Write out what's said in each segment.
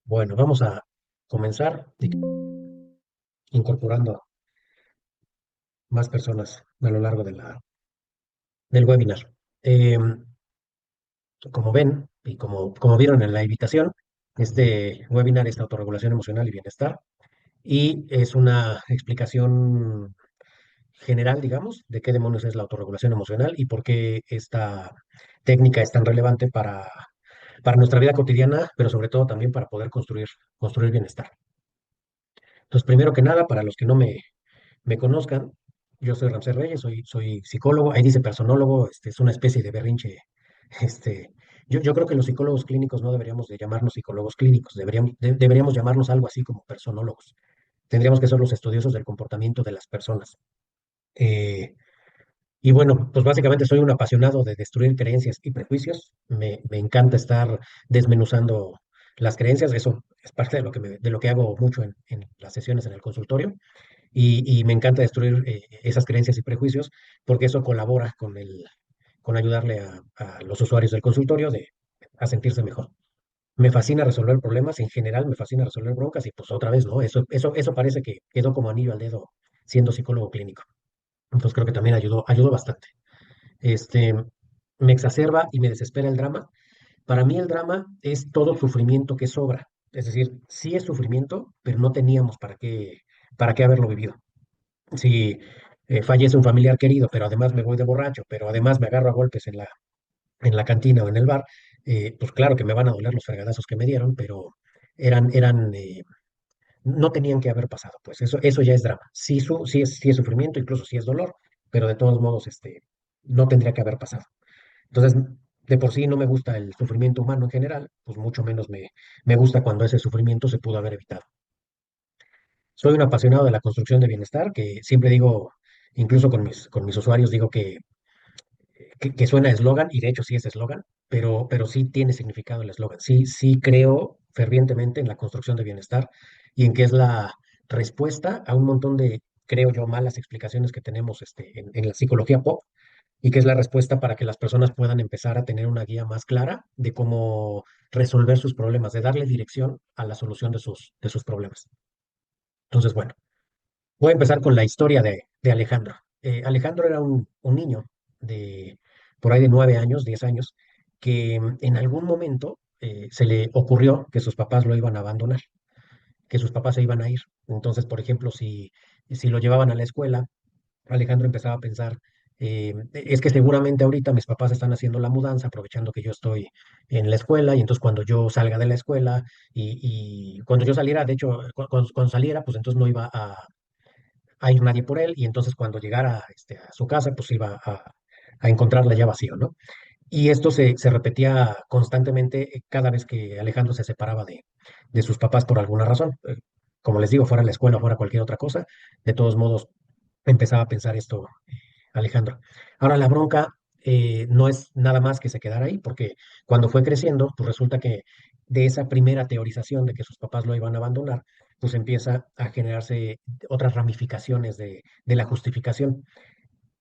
Bueno, vamos a comenzar incorporando más personas a lo largo del webinar. Eh, Como ven y como vieron en la invitación, este webinar es autorregulación emocional y bienestar y es una explicación general, digamos, de qué demonios es la autorregulación emocional y por qué esta técnica es tan relevante para nuestra vida cotidiana, pero sobre todo también para poder construir bienestar. Entonces, primero que nada, para los que no me conozcan, yo soy Ramsés Reyes, soy psicólogo, ahí dice personólogo, es una especie de berrinche. Este, yo creo que los psicólogos clínicos no deberíamos de llamarnos psicólogos clínicos, deberíamos llamarnos algo así como personólogos. Tendríamos que ser los estudiosos del comportamiento de las personas. Eh, y bueno, pues básicamente soy un apasionado de destruir creencias y prejuicios. Me encanta estar desmenuzando las creencias, eso es parte de de lo que hago mucho en las sesiones en el consultorio y me encanta destruir esas creencias y prejuicios porque eso colabora con ayudarle a los usuarios del consultorio a sentirse mejor. Me fascina resolver problemas, en general me fascina resolver broncas y pues otra vez, ¿no? Eso parece que quedó como anillo al dedo siendo psicólogo clínico. Entonces creo que también ayudó bastante. Este, Me exacerba y me desespera el drama. Para mí el drama es todo sufrimiento que sobra. Es decir, sí es sufrimiento, pero no teníamos para qué haberlo vivido. Si fallece un familiar querido, pero además me voy de borracho, pero además me agarro a golpes en la cantina o en el bar, pues claro que me van a doler los fregadazos que me dieron, pero no tenían que haber pasado, pues eso ya es drama. Sí es sufrimiento, incluso sí es dolor, pero de todos modos, no tendría que haber pasado. Entonces, de por sí no me gusta el sufrimiento humano en general, pues mucho menos me gusta cuando ese sufrimiento se pudo haber evitado. Soy un apasionado de la construcción de bienestar, que siempre digo, incluso con mis usuarios, digo que suena a eslogan, y de hecho sí es eslogan, pero sí tiene significado el eslogan. Sí creo fervientemente en la construcción de bienestar y en que es la respuesta a un montón de, creo yo, malas explicaciones que tenemos en la psicología pop, y que es la respuesta para que las personas puedan empezar a tener una guía más clara de cómo resolver sus problemas, de darle dirección a la solución de sus problemas. Entonces, bueno. Voy a empezar con la historia de Alejandro. Alejandro era un niño de por ahí de 9 años, 10 años, que en algún momento se le ocurrió que sus papás lo iban a abandonar, que sus papás se iban a ir. Entonces, por ejemplo, si lo llevaban a la escuela, Alejandro empezaba a pensar, es que seguramente ahorita mis papás están haciendo la mudanza, aprovechando que yo estoy en la escuela, y entonces cuando yo salga de la escuela y cuando yo saliera, de hecho, cuando saliera, pues entonces no iba a ir nadie por él, y entonces cuando llegara a su casa, pues iba a encontrarla ya vacío, ¿no? Y esto se repetía constantemente cada vez que Alejandro se separaba de sus papás por alguna razón. Como les digo, fuera la escuela, fuera cualquier otra cosa, de todos modos empezaba a pensar esto Alejandro. Ahora, la bronca no es nada más que se quedara ahí, porque cuando fue creciendo, pues resulta que de esa primera teorización de que sus papás lo iban a abandonar, pues empieza a generarse otras ramificaciones de la justificación.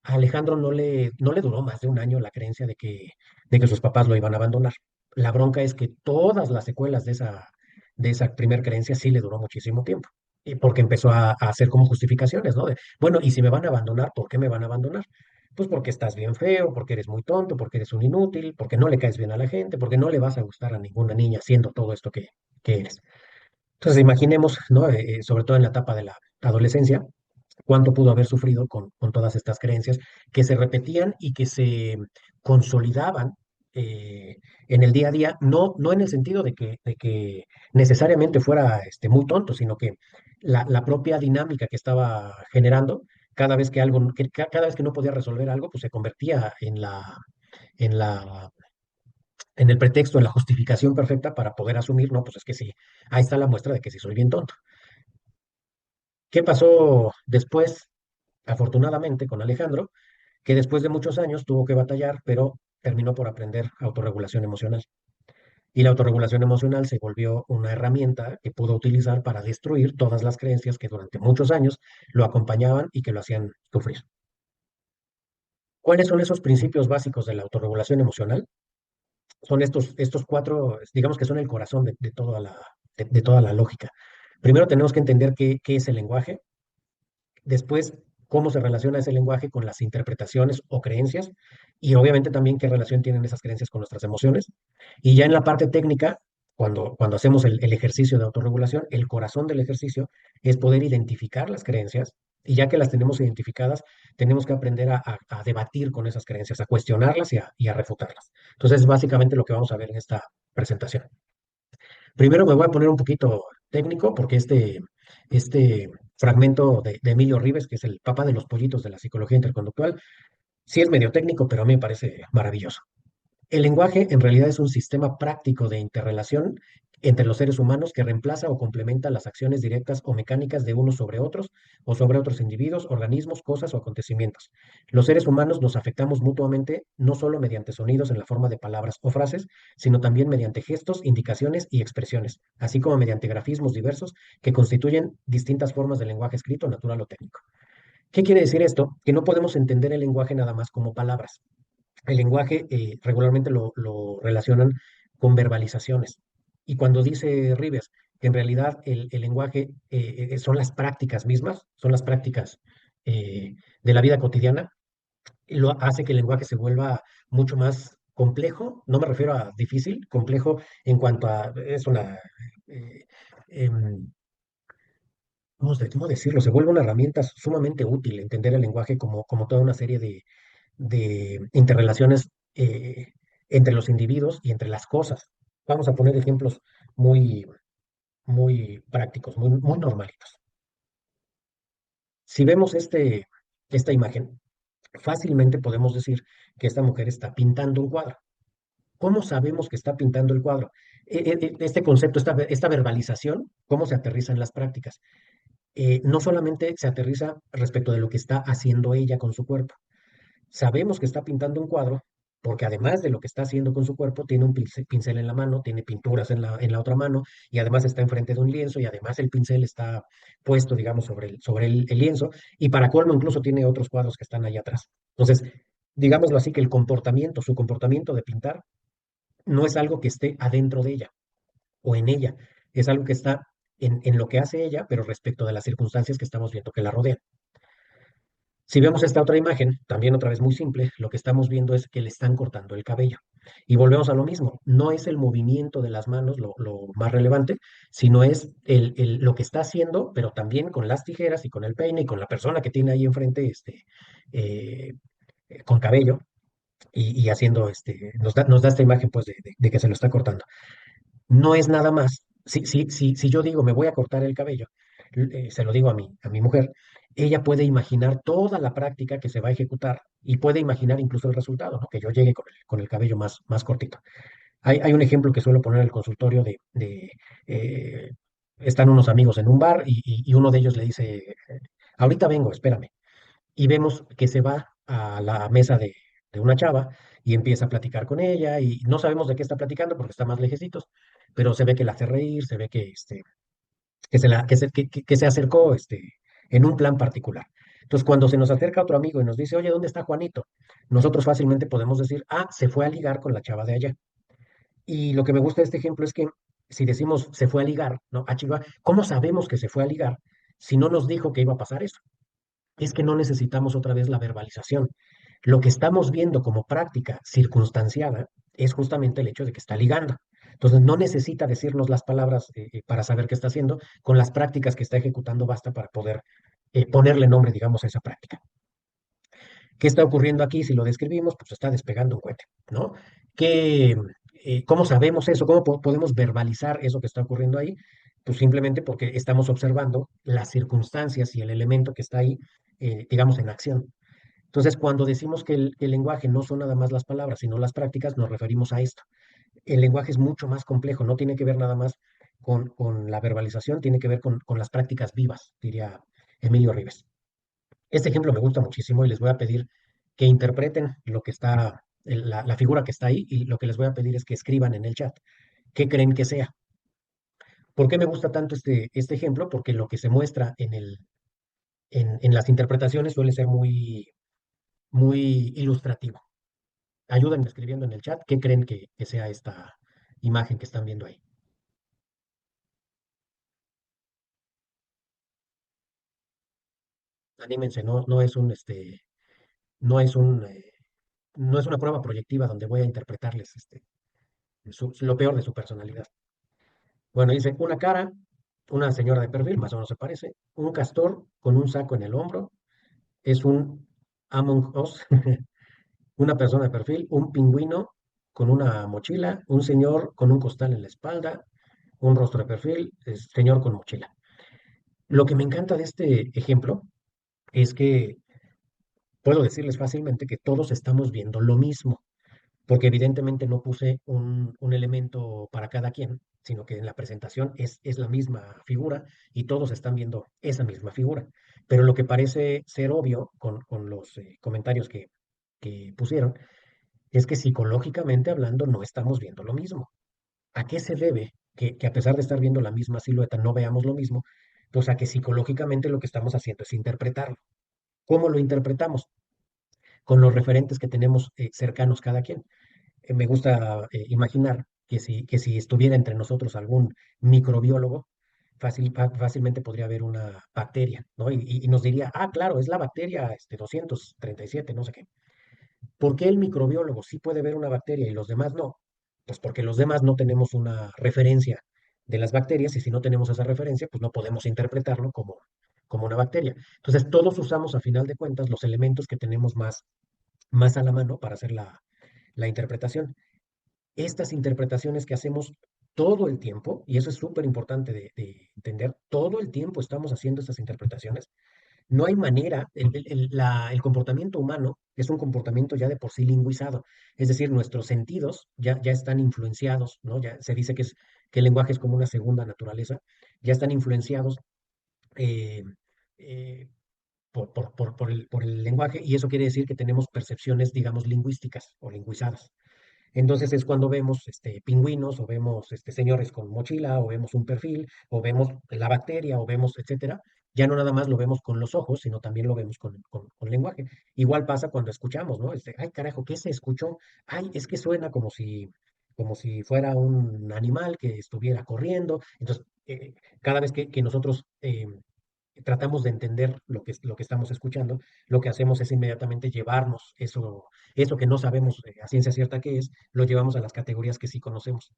A Alejandro no le duró más de un año la creencia de que sus papás lo iban a abandonar. La bronca es que todas las secuelas de esa primer creencia sí le duró muchísimo tiempo. Y porque empezó a hacer como justificaciones, ¿no? Bueno, y si me van a abandonar, ¿por qué me van a abandonar? Pues porque estás bien feo, porque eres muy tonto, porque eres un inútil, porque no le caes bien a la gente, porque no le vas a gustar a ninguna niña siendo todo esto que eres. Entonces, imaginemos, ¿no? Sobre todo en la etapa de la adolescencia, cuánto pudo haber sufrido con todas estas creencias que se repetían y que se consolidaban eh, en el día a día, no en el sentido de que necesariamente fuera muy tonto, sino que la propia dinámica que estaba generando, cada vez que no podía resolver algo, pues se convertía en la, en el pretexto, en la justificación perfecta para poder asumir, no, pues es que sí, ahí está la muestra de que sí soy bien tonto. ¿Qué pasó después? Afortunadamente con Alejandro, que después de muchos años tuvo que batallar, pero terminó por aprender autorregulación emocional. Y la autorregulación emocional se volvió una herramienta que pudo utilizar para destruir todas las creencias que durante muchos años lo acompañaban y que lo hacían sufrir. ¿Cuáles son esos principios básicos de la autorregulación emocional? Son estos cuatro, digamos que son el corazón de toda de toda la lógica. Primero tenemos que entender qué es el lenguaje, después cómo se relaciona ese lenguaje con las interpretaciones o creencias y obviamente también qué relación tienen esas creencias con nuestras emociones. Y ya en la parte técnica, cuando hacemos el ejercicio de autorregulación, el corazón del ejercicio es poder identificar las creencias y ya que las tenemos identificadas, tenemos que aprender a debatir con esas creencias, a cuestionarlas y a refutarlas. Entonces, es básicamente lo que vamos a ver en esta presentación. Primero me voy a poner un poquito técnico porque este fragmento de Emilio Ribes, que es el papá de los pollitos de la psicología interconductual, sí es medio técnico, pero a mí me parece maravilloso. El lenguaje en realidad es un sistema práctico de interrelación entre los seres humanos que reemplaza o complementa las acciones directas o mecánicas de unos sobre otros o sobre otros individuos, organismos, cosas o acontecimientos. Los seres humanos nos afectamos mutuamente no solo mediante sonidos en la forma de palabras o frases, sino también mediante gestos, indicaciones y expresiones, así como mediante grafismos diversos que constituyen distintas formas de lenguaje escrito, natural o técnico. ¿Qué quiere decir esto? Que no podemos entender el lenguaje nada más como palabras. El lenguaje regularmente lo relacionan con verbalizaciones. Y cuando dice Rivers que en realidad el lenguaje son las prácticas mismas, son las prácticas de la vida cotidiana, lo hace que el lenguaje se vuelva mucho más complejo. No me refiero a difícil, complejo en cuanto a, es una, eh, em, ¿cómo decirlo? Se vuelve una herramienta sumamente útil entender el lenguaje como toda una serie de interrelaciones entre los individuos y entre las cosas. Vamos a poner ejemplos muy, muy prácticos, muy normalitos. Si vemos esta imagen, fácilmente podemos decir que esta mujer está pintando un cuadro. ¿Cómo sabemos que está pintando el cuadro? Este concepto, esta verbalización, ¿cómo se aterriza en las prácticas? No solamente se aterriza respecto de lo que está haciendo ella con su cuerpo. Sabemos que está pintando un cuadro porque además de lo que está haciendo con su cuerpo, tiene un pincel en la mano, tiene pinturas en la otra mano y además está enfrente de un lienzo y además el pincel está puesto, digamos, sobre el lienzo y para colmo incluso tiene otros cuadros que están ahí atrás. Entonces, digámoslo así, que su comportamiento de pintar no es algo que esté adentro de ella o en ella, es algo que está en lo que hace ella, pero respecto de las circunstancias que estamos viendo que la rodean. Si vemos esta otra imagen, también otra vez muy simple, lo que estamos viendo es que le están cortando el cabello. Y volvemos a lo mismo, no es el movimiento de las manos lo más relevante, sino es lo que está haciendo, pero también con las tijeras y con el peine y con la persona que tiene ahí enfrente eh, con cabello y haciendo, nos da esta imagen pues de que se lo está cortando. No es nada más. Si yo digo me voy a cortar el cabello, se lo digo a mi mujer, ella puede imaginar toda la práctica que se va a ejecutar y puede imaginar incluso el resultado, ¿no? Que yo llegue con el cabello más cortito. Hay un ejemplo que suelo poner en el consultorio eh, están unos amigos en un bar y uno de ellos le dice, ahorita vengo, espérame y vemos que se va a la mesa de una chava y empieza a platicar con ella y no sabemos de qué está platicando porque está más lejecitos, pero se ve que la hace reír, se ve que se acercó en un plan particular. Entonces, cuando se nos acerca otro amigo y nos dice, oye, ¿dónde está Juanito? Nosotros fácilmente podemos decir, ah, se fue a ligar con la chava de allá. Y lo que me gusta de este ejemplo es que si decimos se fue a ligar, ¿no? Ah, chiva, ¿cómo sabemos que se fue a ligar si no nos dijo que iba a pasar eso? Es que no necesitamos otra vez la verbalización. Lo que estamos viendo como práctica circunstanciada es justamente el hecho de que está ligando. Entonces, no necesita decirnos las palabras para saber qué está haciendo. Con las prácticas que está ejecutando basta para poder ponerle nombre, digamos, a esa práctica. ¿Qué está ocurriendo aquí? Si lo describimos, pues está despegando un cohete, ¿no? ¿Cómo sabemos eso? ¿Cómo podemos verbalizar eso que está ocurriendo ahí? Pues simplemente porque estamos observando las circunstancias y el elemento que está ahí, digamos, en acción. Entonces, cuando decimos que el lenguaje no son nada más las palabras, sino las prácticas, nos referimos a esto. El lenguaje es mucho más complejo, no tiene que ver nada más con la verbalización, tiene que ver con las prácticas vivas, diría Emilio Ribes. Este ejemplo me gusta muchísimo y les voy a pedir que interpreten lo que está, la figura que está ahí y lo que les voy a pedir es que escriban en el chat qué creen que sea. ¿Por qué me gusta tanto este ejemplo? Porque lo que se muestra en las interpretaciones suele ser muy ilustrativo. Ayúdenme escribiendo en el chat qué creen que sea esta imagen que están viendo ahí. anímense, no es un, no es un, no es una prueba proyectiva donde voy a interpretarles lo peor de su personalidad. Bueno, dice, una cara, una señora de perfil, más o menos se parece, un castor con un saco en el hombro, es un Among Us, una persona de perfil, un pingüino con una mochila, un señor con un costal en la espalda, un rostro de perfil, señor con mochila. Lo que me encanta de este ejemplo es que puedo decirles fácilmente que todos estamos viendo lo mismo, porque evidentemente no puse un elemento para cada quien, sino que en la presentación es la misma figura y todos están viendo esa misma figura. Pero lo que parece ser obvio con los comentarios que pusieron es que psicológicamente hablando no estamos viendo lo mismo. ¿A qué se debe que a pesar de estar viendo la misma silueta no veamos lo mismo? Pues a que psicológicamente lo que estamos haciendo es interpretarlo. ¿Cómo lo interpretamos? Con los referentes que tenemos cercanos cada quien. Me gusta imaginar que si estuviera entre nosotros algún microbiólogo, fácilmente podría haber una bacteria, ¿no? Y nos diría, ah, claro, es la bacteria 237, no sé qué. ¿Por qué el microbiólogo sí puede ver una bacteria y los demás no? Pues porque los demás no tenemos una referencia de las bacterias y si no tenemos esa referencia, pues no podemos interpretarlo como una bacteria. Entonces, todos usamos a final de cuentas los elementos que tenemos más a la mano para hacer la interpretación. Estas interpretaciones que hacemos todo el tiempo, y eso es súper importante de entender, todo el tiempo estamos haciendo estas interpretaciones. No hay manera, el comportamiento humano es un comportamiento ya de por sí lingüizado, es decir, nuestros sentidos ya están influenciados, ¿no? Ya se dice que el lenguaje es como una segunda naturaleza, ya están influenciados eh, eh, por el lenguaje y eso quiere decir que tenemos percepciones, digamos, lingüísticas o lingüizadas. Entonces es cuando vemos pingüinos o vemos señores con mochila o vemos un perfil o vemos la bacteria o vemos, etcétera. Ya no nada más lo vemos con los ojos, sino también lo vemos con lenguaje. Igual pasa cuando escuchamos, ¿no? Ay, carajo, ¿qué se escuchó? Ay, es que suena como si fuera un animal que estuviera corriendo. Entonces, cada vez que nosotros tratamos de entender lo que estamos escuchando, lo que hacemos es inmediatamente llevarnos eso que no sabemos a ciencia cierta qué es, lo llevamos a las categorías que sí conocemos.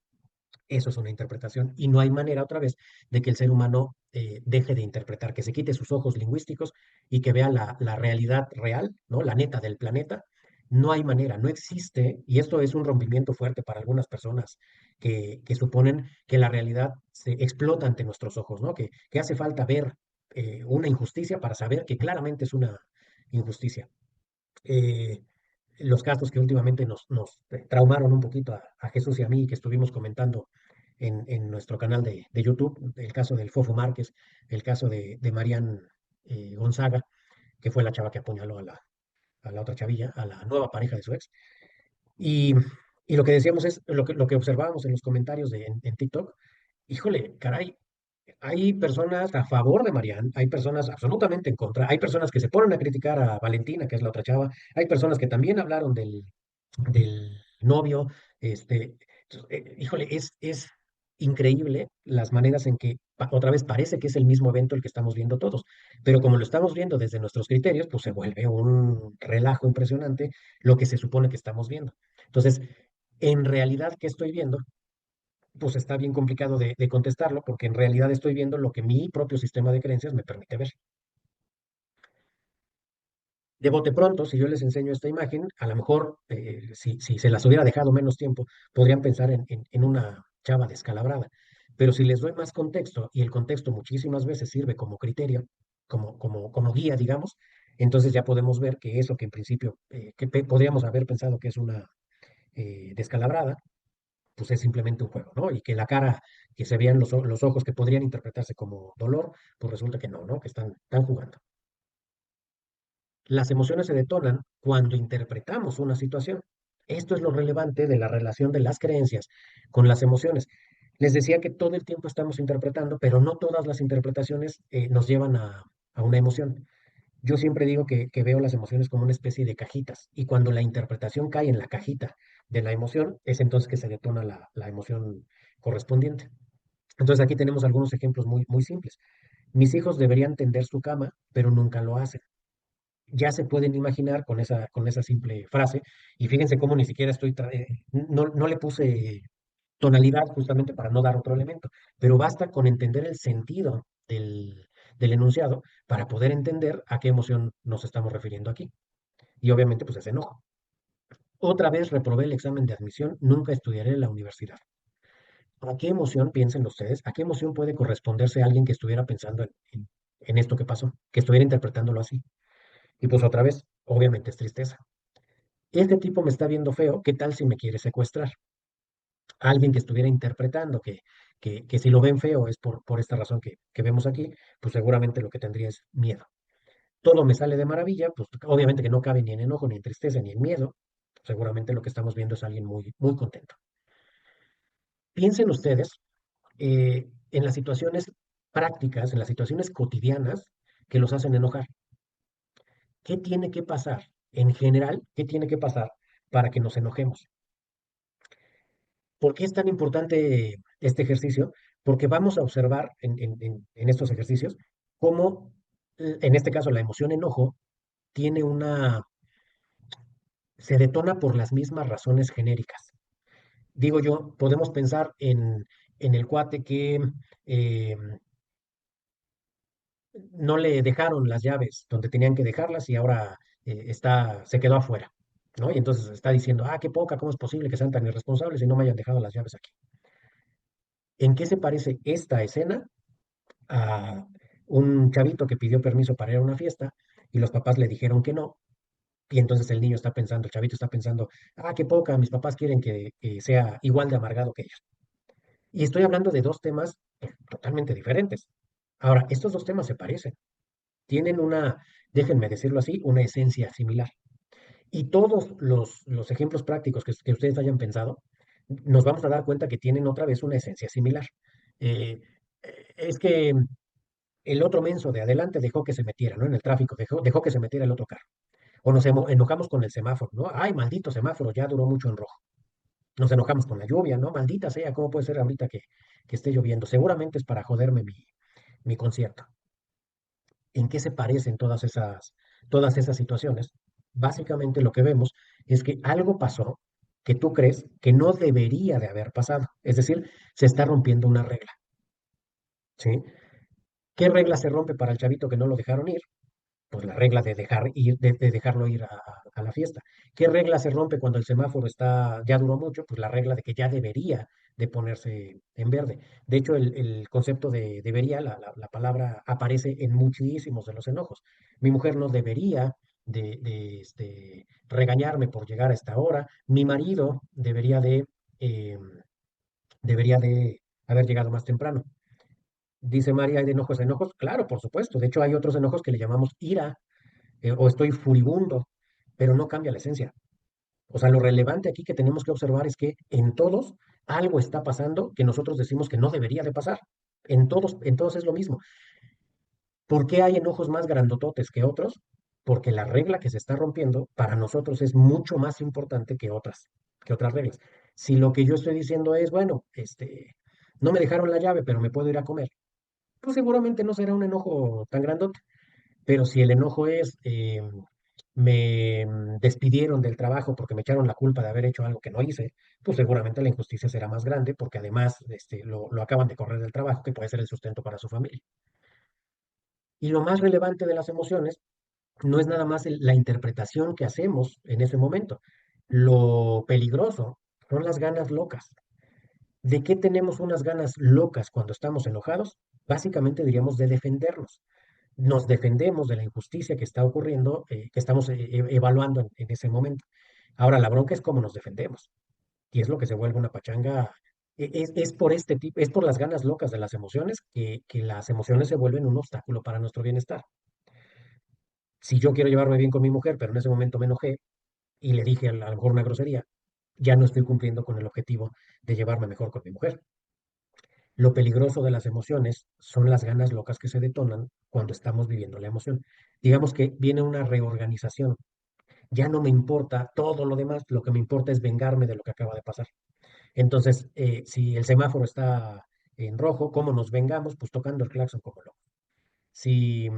Eso es una interpretación y no hay manera otra vez de que el ser humano deje de interpretar, que se quite sus ojos lingüísticos y que vea la realidad real, ¿no? La neta del planeta. No hay manera, no existe, y esto es un rompimiento fuerte para algunas personas que suponen que la realidad se explota ante nuestros ojos, ¿no? Que hace falta ver una injusticia para saber que claramente es una injusticia. Eh, los casos que últimamente nos traumaron un poquito a Jesús y a mí, que estuvimos comentando en nuestro canal de YouTube, el caso del Fofo Márquez, el caso de Marian Gonzaga, que fue la chava que apuñaló a la otra chavilla, a la nueva pareja de su ex. Y, y lo que decíamos es, lo que observábamos en los comentarios en TikTok, híjole, caray, hay personas a favor de Marianne, hay personas absolutamente en contra, hay personas que se ponen a criticar a Valentina, que es la otra chava, hay personas que también hablaron del novio, híjole, es increíble las maneras en que otra vez parece que es el mismo evento el que estamos viendo todos, pero como lo estamos viendo desde nuestros criterios, pues se vuelve un relajo impresionante lo que se supone que estamos viendo. Entonces, en realidad, ¿qué estoy viendo? Pues está bien complicado de contestarlo porque en realidad estoy viendo lo que mi propio sistema de creencias me permite ver. De bote pronto, si yo les enseño esta imagen, a lo mejor, si se las hubiera dejado menos tiempo, podrían pensar en una chava descalabrada. Pero si les doy más contexto, y el contexto muchísimas veces sirve como criterio, como guía, digamos, entonces ya podemos ver que eso que en principio podríamos haber pensado que es una descalabrada, pues es simplemente un juego, ¿no? Y que la cara, que se vean los ojos que podrían interpretarse como dolor, pues resulta que no, ¿no? Que están jugando. Las emociones se detonan cuando interpretamos una situación. Esto es lo relevante de la relación de las creencias con las emociones. Les decía que todo el tiempo estamos interpretando, pero no todas las interpretaciones nos llevan a una emoción. Yo siempre digo que veo las emociones como una especie de cajitas y cuando la interpretación cae en la cajita de la emoción, es entonces que se detona la emoción correspondiente. Entonces aquí tenemos algunos ejemplos muy simples. Mis hijos deberían tender su cama, pero nunca lo hacen. ya se pueden imaginar con esa simple frase, y fíjense cómo ni siquiera no le puse tonalidad justamente para no dar otro elemento, pero basta con entender el sentido del enunciado para poder entender a qué emoción nos estamos refiriendo aquí. Y obviamente pues es enojo. Otra vez reprobé el examen de admisión, nunca estudiaré en la universidad. ¿A qué emoción, piensen ustedes, a qué emoción puede corresponderse a alguien que estuviera pensando en esto que pasó, que estuviera interpretándolo así? Y pues otra vez, obviamente es tristeza. Este tipo me está viendo feo, ¿qué tal si me quiere secuestrar? Alguien que estuviera interpretando que si lo ven feo es por esta razón que vemos aquí, pues seguramente lo que tendría es miedo. Todo me sale de maravilla, pues obviamente que no cabe ni en enojo, ni en tristeza, ni en miedo. Seguramente lo que estamos viendo es alguien muy, muy contento. Piensen ustedes en las situaciones prácticas, en las situaciones cotidianas que los hacen enojar. ¿Qué tiene que pasar? En general, ¿qué tiene que pasar para que nos enojemos? ¿Por qué es tan importante este ejercicio? Porque vamos a observar en estos ejercicios cómo, en este caso, la emoción enojo tiene se detona por las mismas razones genéricas. Digo yo, podemos pensar en el cuate que eh, no le dejaron las llaves donde tenían que dejarlas y ahora se quedó afuera, ¿no? Y entonces está diciendo, ah, qué poca, ¿cómo es posible que sean tan irresponsables y no me hayan dejado las llaves aquí? ¿En qué se parece esta escena a un chavito que pidió permiso para ir a una fiesta y los papás le dijeron que no? Y entonces el niño está pensando, el chavito está pensando, ah, qué poca, mis papás quieren que sea igual de amargado que ellos. Y estoy hablando de dos temas totalmente diferentes. Ahora, estos dos temas se parecen, tienen déjenme decirlo así, una esencia similar. Y todos los ejemplos prácticos que ustedes hayan pensado, nos vamos a dar cuenta que tienen otra vez una esencia similar. Eh, es que el otro menso de adelante dejó que se metiera, ¿no? En el tráfico, dejó que se metiera el otro carro. O nos enojamos con el semáforo, ¿no? Ay, maldito semáforo, ya duró mucho en rojo. Nos enojamos con la lluvia, ¿no? Maldita sea, ¿cómo puede ser ahorita que esté lloviendo? Seguramente es para joderme mi concierto. ¿En qué se parecen todas esas situaciones? Básicamente lo que vemos es que algo pasó que tú crees que no debería de haber pasado. Es decir, se está rompiendo una regla, ¿sí? ¿Qué regla se rompe para el chavito que no lo dejaron ir? Pues la regla de de dejarlo ir a la fiesta. ¿Qué regla se rompe cuando el semáforo ya duró mucho? Pues la regla de que ya debería de ponerse en verde. De hecho, el concepto de debería, la palabra aparece en muchísimos de los enojos. Mi mujer no debería regañarme por llegar a esta hora. Mi marido eh, debería de haber llegado más temprano. Dice María, ¿hay de enojos a enojos? Claro, por supuesto. De hecho, hay otros enojos que le llamamos ira o estoy furibundo, pero no cambia la esencia. O sea, lo relevante aquí que tenemos que observar es que en todos algo está pasando que nosotros decimos que no debería de pasar. En todos es lo mismo. ¿Por qué hay enojos más grandototes que otros? Porque la regla que se está rompiendo para nosotros es mucho más importante que otras reglas. Si lo que yo estoy diciendo es, bueno, no me dejaron la llave, pero me puedo ir a comer, pues seguramente no será un enojo tan grandote. Pero si el enojo es, me despidieron del trabajo porque me echaron la culpa de haber hecho algo que no hice, pues seguramente la injusticia será más grande porque además lo acaban de correr del trabajo, que puede ser el sustento para su familia. Y lo más relevante de las emociones no es nada más la interpretación que hacemos en ese momento. Lo peligroso son las ganas locas. ¿De qué tenemos unas ganas locas cuando estamos enojados? Básicamente diríamos de defendernos. Nos defendemos de la injusticia que está ocurriendo, que estamos evaluando en ese momento. Ahora, la bronca es cómo nos defendemos. Y es lo que se vuelve una pachanga. Es por este tipo, es por las ganas locas de las emociones que las emociones se vuelven un obstáculo para nuestro bienestar. Si yo quiero llevarme bien con mi mujer, pero en ese momento me enojé y le dije a lo mejor una grosería, ya no estoy cumpliendo con el objetivo de llevarme mejor con mi mujer. Lo peligroso de las emociones son las ganas locas que se detonan cuando estamos viviendo la emoción. Digamos que viene una reorganización. Ya no me importa todo lo demás, lo que me importa es vengarme de lo que acaba de pasar. Entonces, si el semáforo está en rojo, ¿cómo nos vengamos? Pues tocando el claxon como loco. Si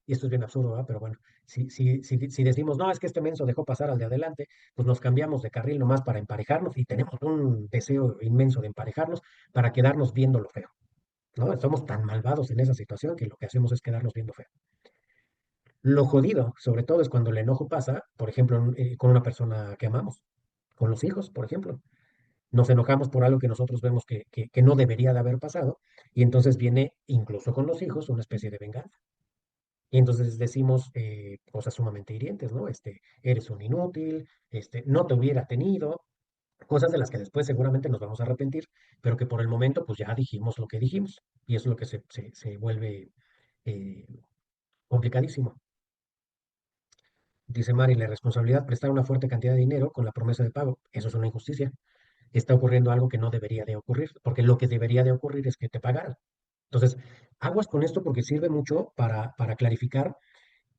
y esto es bien absurdo, ¿verdad? Pero bueno, si decimos, no, es que este menso dejó pasar al de adelante, pues nos cambiamos de carril nomás para emparejarnos y tenemos un deseo inmenso de emparejarnos para quedarnos viendo lo feo, ¿no? Somos tan malvados en esa situación que lo que hacemos es quedarnos viendo feo. Lo jodido, sobre todo, es cuando el enojo pasa, por ejemplo, con una persona que amamos, con los hijos, por ejemplo. Nos enojamos por algo que nosotros vemos que no debería de haber pasado, y entonces viene, incluso con los hijos, una especie de venganza. Y entonces decimos cosas sumamente hirientes, ¿no? Eres un inútil, no te hubiera tenido, cosas de las que después seguramente nos vamos a arrepentir, pero que por el momento pues ya dijimos lo que dijimos, y eso es lo que se vuelve eh, complicadísimo. Dice Mari, la responsabilidad prestar una fuerte cantidad de dinero con la promesa de pago. Eso es una injusticia. Está ocurriendo algo que no debería de ocurrir, porque lo que debería de ocurrir es que te pagaran. Entonces, aguas con esto porque sirve mucho para clarificar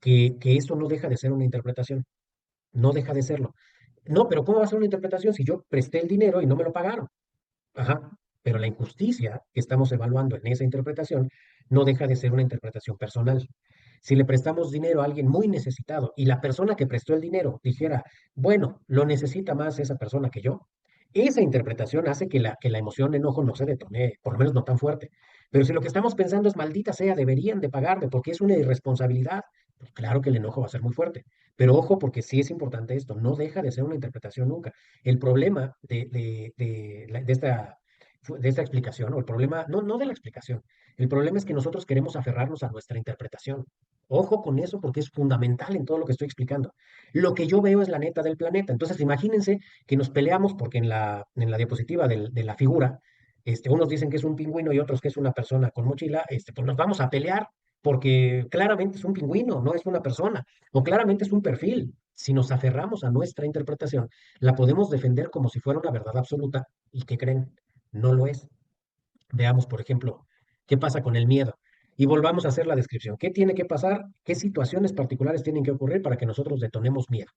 que esto no deja de ser una interpretación, no deja de serlo. No, pero ¿cómo va a ser una interpretación si yo presté el dinero y no me lo pagaron? Ajá, pero la injusticia que estamos evaluando en esa interpretación no deja de ser una interpretación personal. Si le prestamos dinero a alguien muy necesitado y la persona que prestó el dinero dijera, bueno, lo necesita más esa persona que yo, esa interpretación hace que la emoción de enojo no se detone, por lo menos no tan fuerte. Pero si lo que estamos pensando es maldita sea, deberían de pagarme porque es una irresponsabilidad, pues claro que el enojo va a ser muy fuerte. Pero ojo, porque sí es importante esto, no deja de ser una interpretación nunca. El problema de esta explicación, o el problema, no de la explicación, el problema es que nosotros queremos aferrarnos a nuestra interpretación. Ojo con eso porque es fundamental en todo lo que estoy explicando. Lo que yo veo es la neta del planeta. Entonces, imagínense que nos peleamos porque en la diapositiva de la figura, unos dicen que es un pingüino y otros que es una persona con mochila, pues nos vamos a pelear porque claramente es un pingüino, no es una persona, o claramente es un perfil. Si nos aferramos a nuestra interpretación, la podemos defender como si fuera una verdad absoluta y ¿qué creen? No lo es. Veamos, por ejemplo, qué pasa con el miedo. Y volvamos a hacer la descripción. ¿Qué tiene que pasar? ¿Qué situaciones particulares tienen que ocurrir para que nosotros detonemos miedo?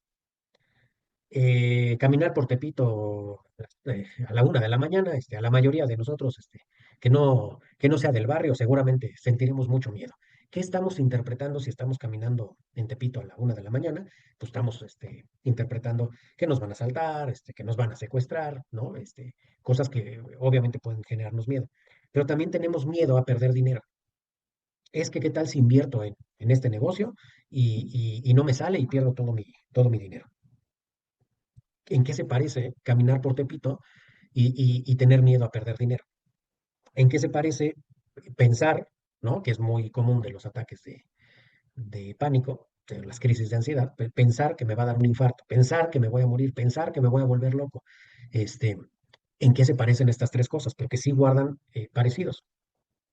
Caminar por Tepito a la 1 de la mañana, a la mayoría de nosotros, que no sea del barrio, seguramente sentiremos mucho miedo. ¿Qué estamos interpretando si estamos caminando en Tepito a la 1 de la mañana? Pues estamos interpretando que nos van a asaltar, que nos van a secuestrar, ¿no? Cosas que obviamente pueden generarnos miedo. Pero también tenemos miedo a perder dinero. Es que, ¿qué tal si invierto en este negocio y no me sale y pierdo todo mi dinero? ¿En qué se parece caminar por Tepito y tener miedo a perder dinero? ¿En qué se parece pensar, ¿no? Que es muy común de los ataques de pánico, de las crisis de ansiedad, pensar que me va a dar un infarto, pensar que me voy a morir, pensar que me voy a volver loco? Este, ¿En qué se parecen estas tres cosas? Porque sí guardan parecidos.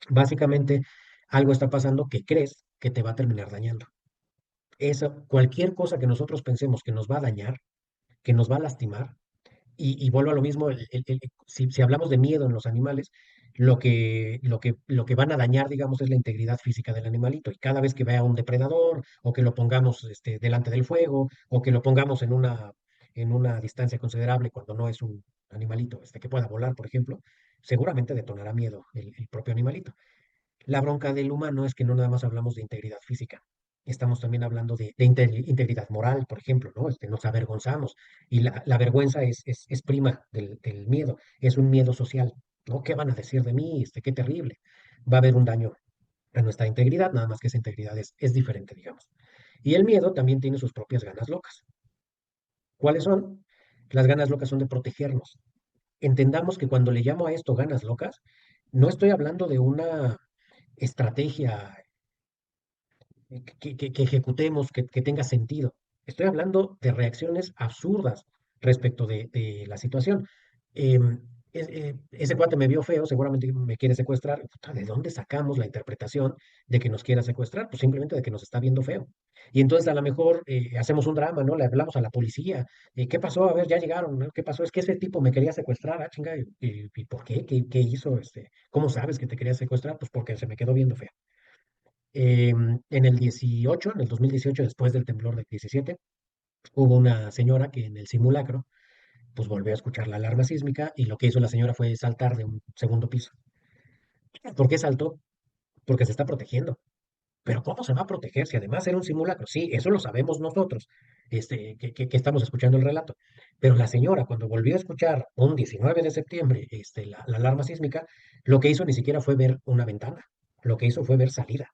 Básicamente, algo está pasando que crees que te va a terminar dañando. Cualquier cosa que nosotros pensemos que nos va a dañar, que nos va a lastimar, y vuelvo a lo mismo, si hablamos de miedo en los animales, lo que van a dañar, digamos, es la integridad física del animalito. Y cada vez que vea un depredador, o que lo pongamos delante del fuego, o que lo pongamos en una distancia considerable cuando no es un animalito que pueda volar, por ejemplo, seguramente detonará miedo el propio animalito. La bronca del humano es que no nada más hablamos de integridad física, estamos también hablando de integridad moral, por ejemplo, ¿no? Nos avergonzamos y la vergüenza es prima del miedo, es un miedo social, ¿no? ¿Qué van a decir de mí? Qué terrible. Va a haber un daño a nuestra integridad, nada más que esa integridad es diferente, digamos. Y el miedo también tiene sus propias ganas locas. ¿Cuáles son? Las ganas locas son de protegernos. Entendamos que cuando le llamo a esto ganas locas, no estoy hablando de una estrategia que ejecutemos, que tenga sentido. Estoy hablando de reacciones absurdas respecto de la situación. Ese cuate me vio feo, seguramente me quiere secuestrar. Puta, ¿de dónde sacamos la interpretación de que nos quiera secuestrar? Pues simplemente de que nos está viendo feo. Y entonces a lo mejor hacemos un drama, ¿no? Le hablamos a la policía. ¿Qué pasó? A ver, ya llegaron, ¿no? ¿Qué pasó? Es que ese tipo me quería secuestrar, ah, chinga. ¿Y por qué? ¿Qué hizo? ¿Cómo sabes que te quería secuestrar? Pues porque se me quedó viendo feo. En el 2018, después del temblor del 17, hubo una señora que en el simulacro, pues volvió a escuchar la alarma sísmica y lo que hizo la señora fue saltar de un segundo piso. ¿Por qué saltó? Porque se está protegiendo. Pero ¿cómo se va a proteger si además era un simulacro? Sí, eso lo sabemos nosotros, que estamos escuchando el relato. Pero la señora, cuando volvió a escuchar un 19 de septiembre la alarma sísmica, lo que hizo ni siquiera fue ver una ventana, lo que hizo fue ver salida.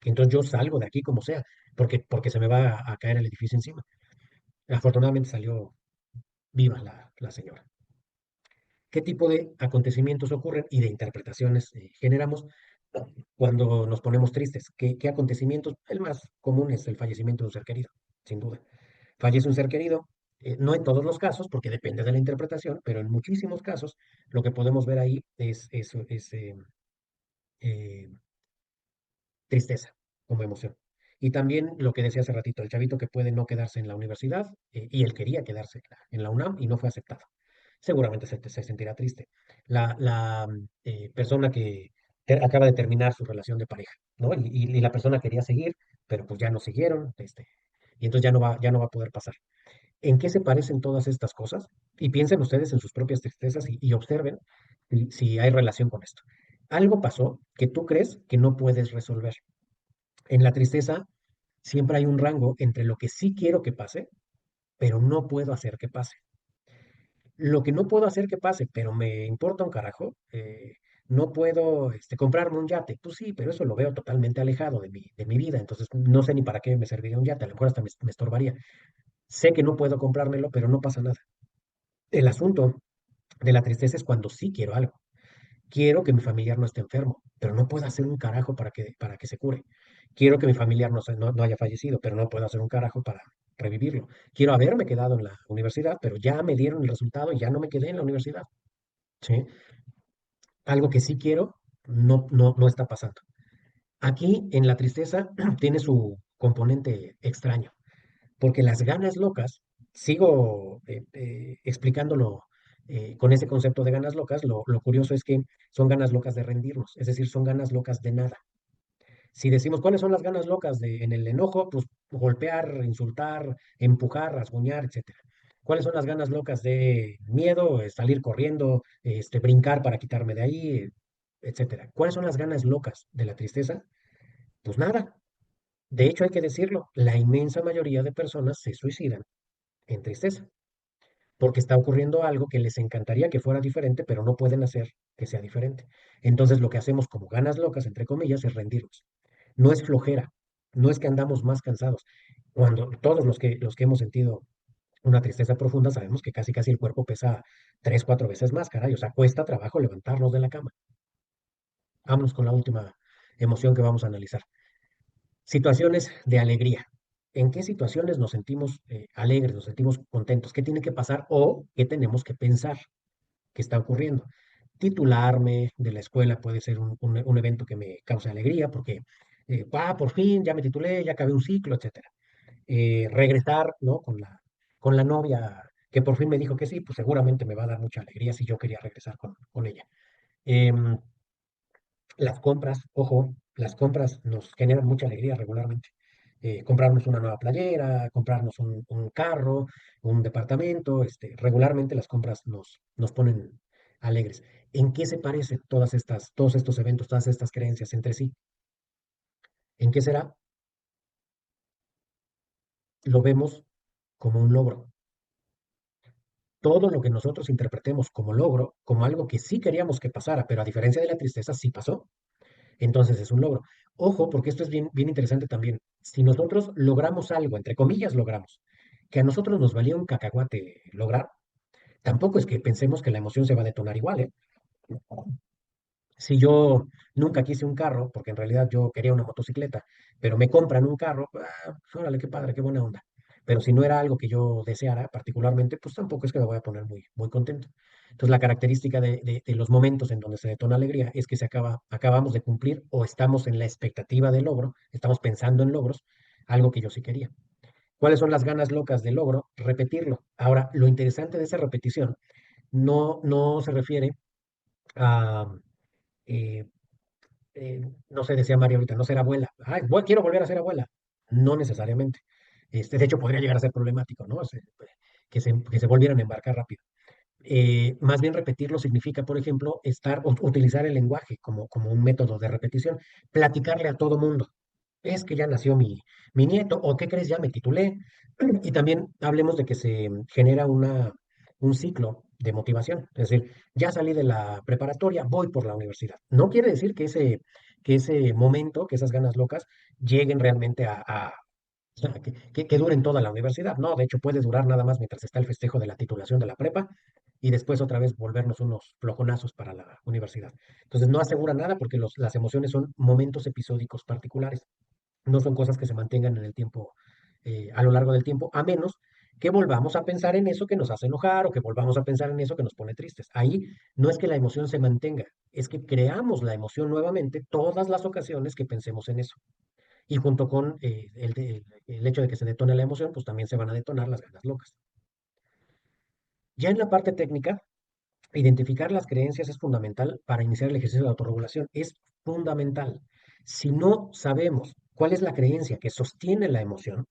Entonces yo salgo de aquí como sea, porque se me va a caer el edificio encima. Afortunadamente salió viva la señora. ¿Qué tipo de acontecimientos ocurren y de interpretaciones generamos cuando nos ponemos tristes? ¿Qué acontecimientos? El más común es el fallecimiento de un ser querido, sin duda. Fallece un ser querido, no en todos los casos, porque depende de la interpretación, pero en muchísimos casos lo que podemos ver ahí es eh, tristeza como emoción. Y también lo que decía hace ratito, el chavito que puede no quedarse en la universidad y él quería quedarse en la UNAM y no fue aceptado. Seguramente se sentirá triste. La persona que acaba de terminar su relación de pareja, ¿no? Y la persona quería seguir, pero pues ya no siguieron, y entonces ya no va a poder pasar. ¿En qué se parecen todas estas cosas? Y piensen ustedes en sus propias tristezas y observen si hay relación con esto. Algo pasó que tú crees que no puedes resolver. En la tristeza siempre hay un rango entre lo que sí quiero que pase, pero no puedo hacer que pase. Lo que no puedo hacer que pase, pero me importa un carajo, no puedo comprarme un yate. Pues sí, pero eso lo veo totalmente alejado de mi vida, entonces no sé ni para qué me serviría un yate, a lo mejor hasta me estorbaría. Sé que no puedo comprármelo, pero no pasa nada. El asunto de la tristeza es cuando sí quiero algo. Quiero que mi familiar no esté enfermo, pero no puedo hacer un carajo para que se cure. Quiero que mi familiar no haya fallecido, pero no puedo hacer un carajo para revivirlo. Quiero haberme quedado en la universidad, pero ya me dieron el resultado y ya no me quedé en la universidad. ¿Sí? Algo que sí quiero no está pasando. Aquí en la tristeza tiene su componente extraño, porque las ganas locas, sigo explicándolo con ese concepto de ganas locas, lo curioso es que son ganas locas de rendirnos, es decir, son ganas locas de nada. Si decimos cuáles son las ganas locas en el enojo, pues golpear, insultar, empujar, rasguñar, etcétera. ¿Cuáles son las ganas locas de miedo? Salir corriendo, brincar para quitarme de ahí, etcétera. ¿Cuáles son las ganas locas de la tristeza? Pues nada. De hecho, hay que decirlo, la inmensa mayoría de personas se suicidan en tristeza, porque está ocurriendo algo que les encantaría que fuera diferente, pero no pueden hacer que sea diferente. Entonces, lo que hacemos como ganas locas, entre comillas, es rendirnos. No es flojera, no es que andamos más cansados. Cuando todos los que hemos sentido una tristeza profunda, sabemos que casi casi el cuerpo pesa 3, 4 veces más, caray. O sea, cuesta trabajo levantarnos de la cama. Vámonos con la última emoción que vamos a analizar. Situaciones de alegría. ¿En qué situaciones nos sentimos alegres, nos sentimos contentos? ¿Qué tiene que pasar o qué tenemos que pensar que está ocurriendo? Titularme de la escuela puede ser un evento que me cause alegría porque, por fin, ya me titulé, ya acabé un ciclo, etcétera. Regresar, ¿no? Con la novia que por fin me dijo que sí, pues seguramente me va a dar mucha alegría si yo quería regresar con ella. Em, las compras, ojo, las compras nos generan mucha alegría regularmente. Comprarnos una nueva playera, comprarnos un carro, un departamento, regularmente las compras nos ponen alegres. ¿En qué se parecen todos estos eventos, todas estas creencias entre sí? ¿En qué será? Lo vemos como un logro. Todo lo que nosotros interpretemos como logro, como algo que sí queríamos que pasara, pero a diferencia de la tristeza, sí pasó, entonces es un logro. Ojo, porque esto es bien, bien interesante también. Si nosotros logramos algo, entre comillas logramos, que a nosotros nos valía un cacahuate lograr, tampoco es que pensemos que la emoción se va a detonar igual, ¿eh? Si yo nunca quise un carro, porque en realidad yo quería una motocicleta, pero me compran un carro, pues, órale, qué padre, qué buena onda. Pero si no era algo que yo deseara particularmente, pues tampoco es que me voy a poner muy, muy contento. Entonces, la característica de los momentos en donde se detona alegría es que acabamos de cumplir o estamos en la expectativa de logro, estamos pensando en logros, algo que yo sí quería. ¿Cuáles son las ganas locas de logro? Repetirlo. Ahora, lo interesante de esa repetición no se refiere a, eh, no sé, decía María ahorita, no ser abuela. Ay, quiero volver a ser abuela. No necesariamente. De hecho, podría llegar a ser problemático, ¿no? Que se volvieran a embarcar rápido. Más bien repetirlo significa, por ejemplo, utilizar el lenguaje como un método de repetición, platicarle a todo mundo. es que ya nació mi nieto, o ¿qué crees? Ya me titulé. Y también hablemos de que se genera un ciclo de motivación. Es decir, ya salí de la preparatoria, voy por la universidad. No quiere decir que ese momento, que esas ganas locas, lleguen realmente o sea, que duren toda la universidad. No, de hecho puede durar nada más mientras está el festejo de la titulación de la prepa y después otra vez volvernos unos flojonazos para la universidad. Entonces no asegura nada porque las emociones son momentos episódicos particulares, no son cosas que se mantengan en el tiempo, a lo largo del tiempo, a menos que volvamos a pensar en eso que nos hace enojar o que volvamos a pensar en eso que nos pone tristes. Ahí no es que la emoción se mantenga, es que creamos la emoción nuevamente todas las ocasiones que pensemos en eso. Y junto con el hecho de que se detone la emoción, pues también se van a detonar las ganas locas. Ya en la parte técnica, identificar las creencias es fundamental para iniciar el ejercicio de autorregulación. Es fundamental. Si no sabemos cuál es la creencia que sostiene la emoción,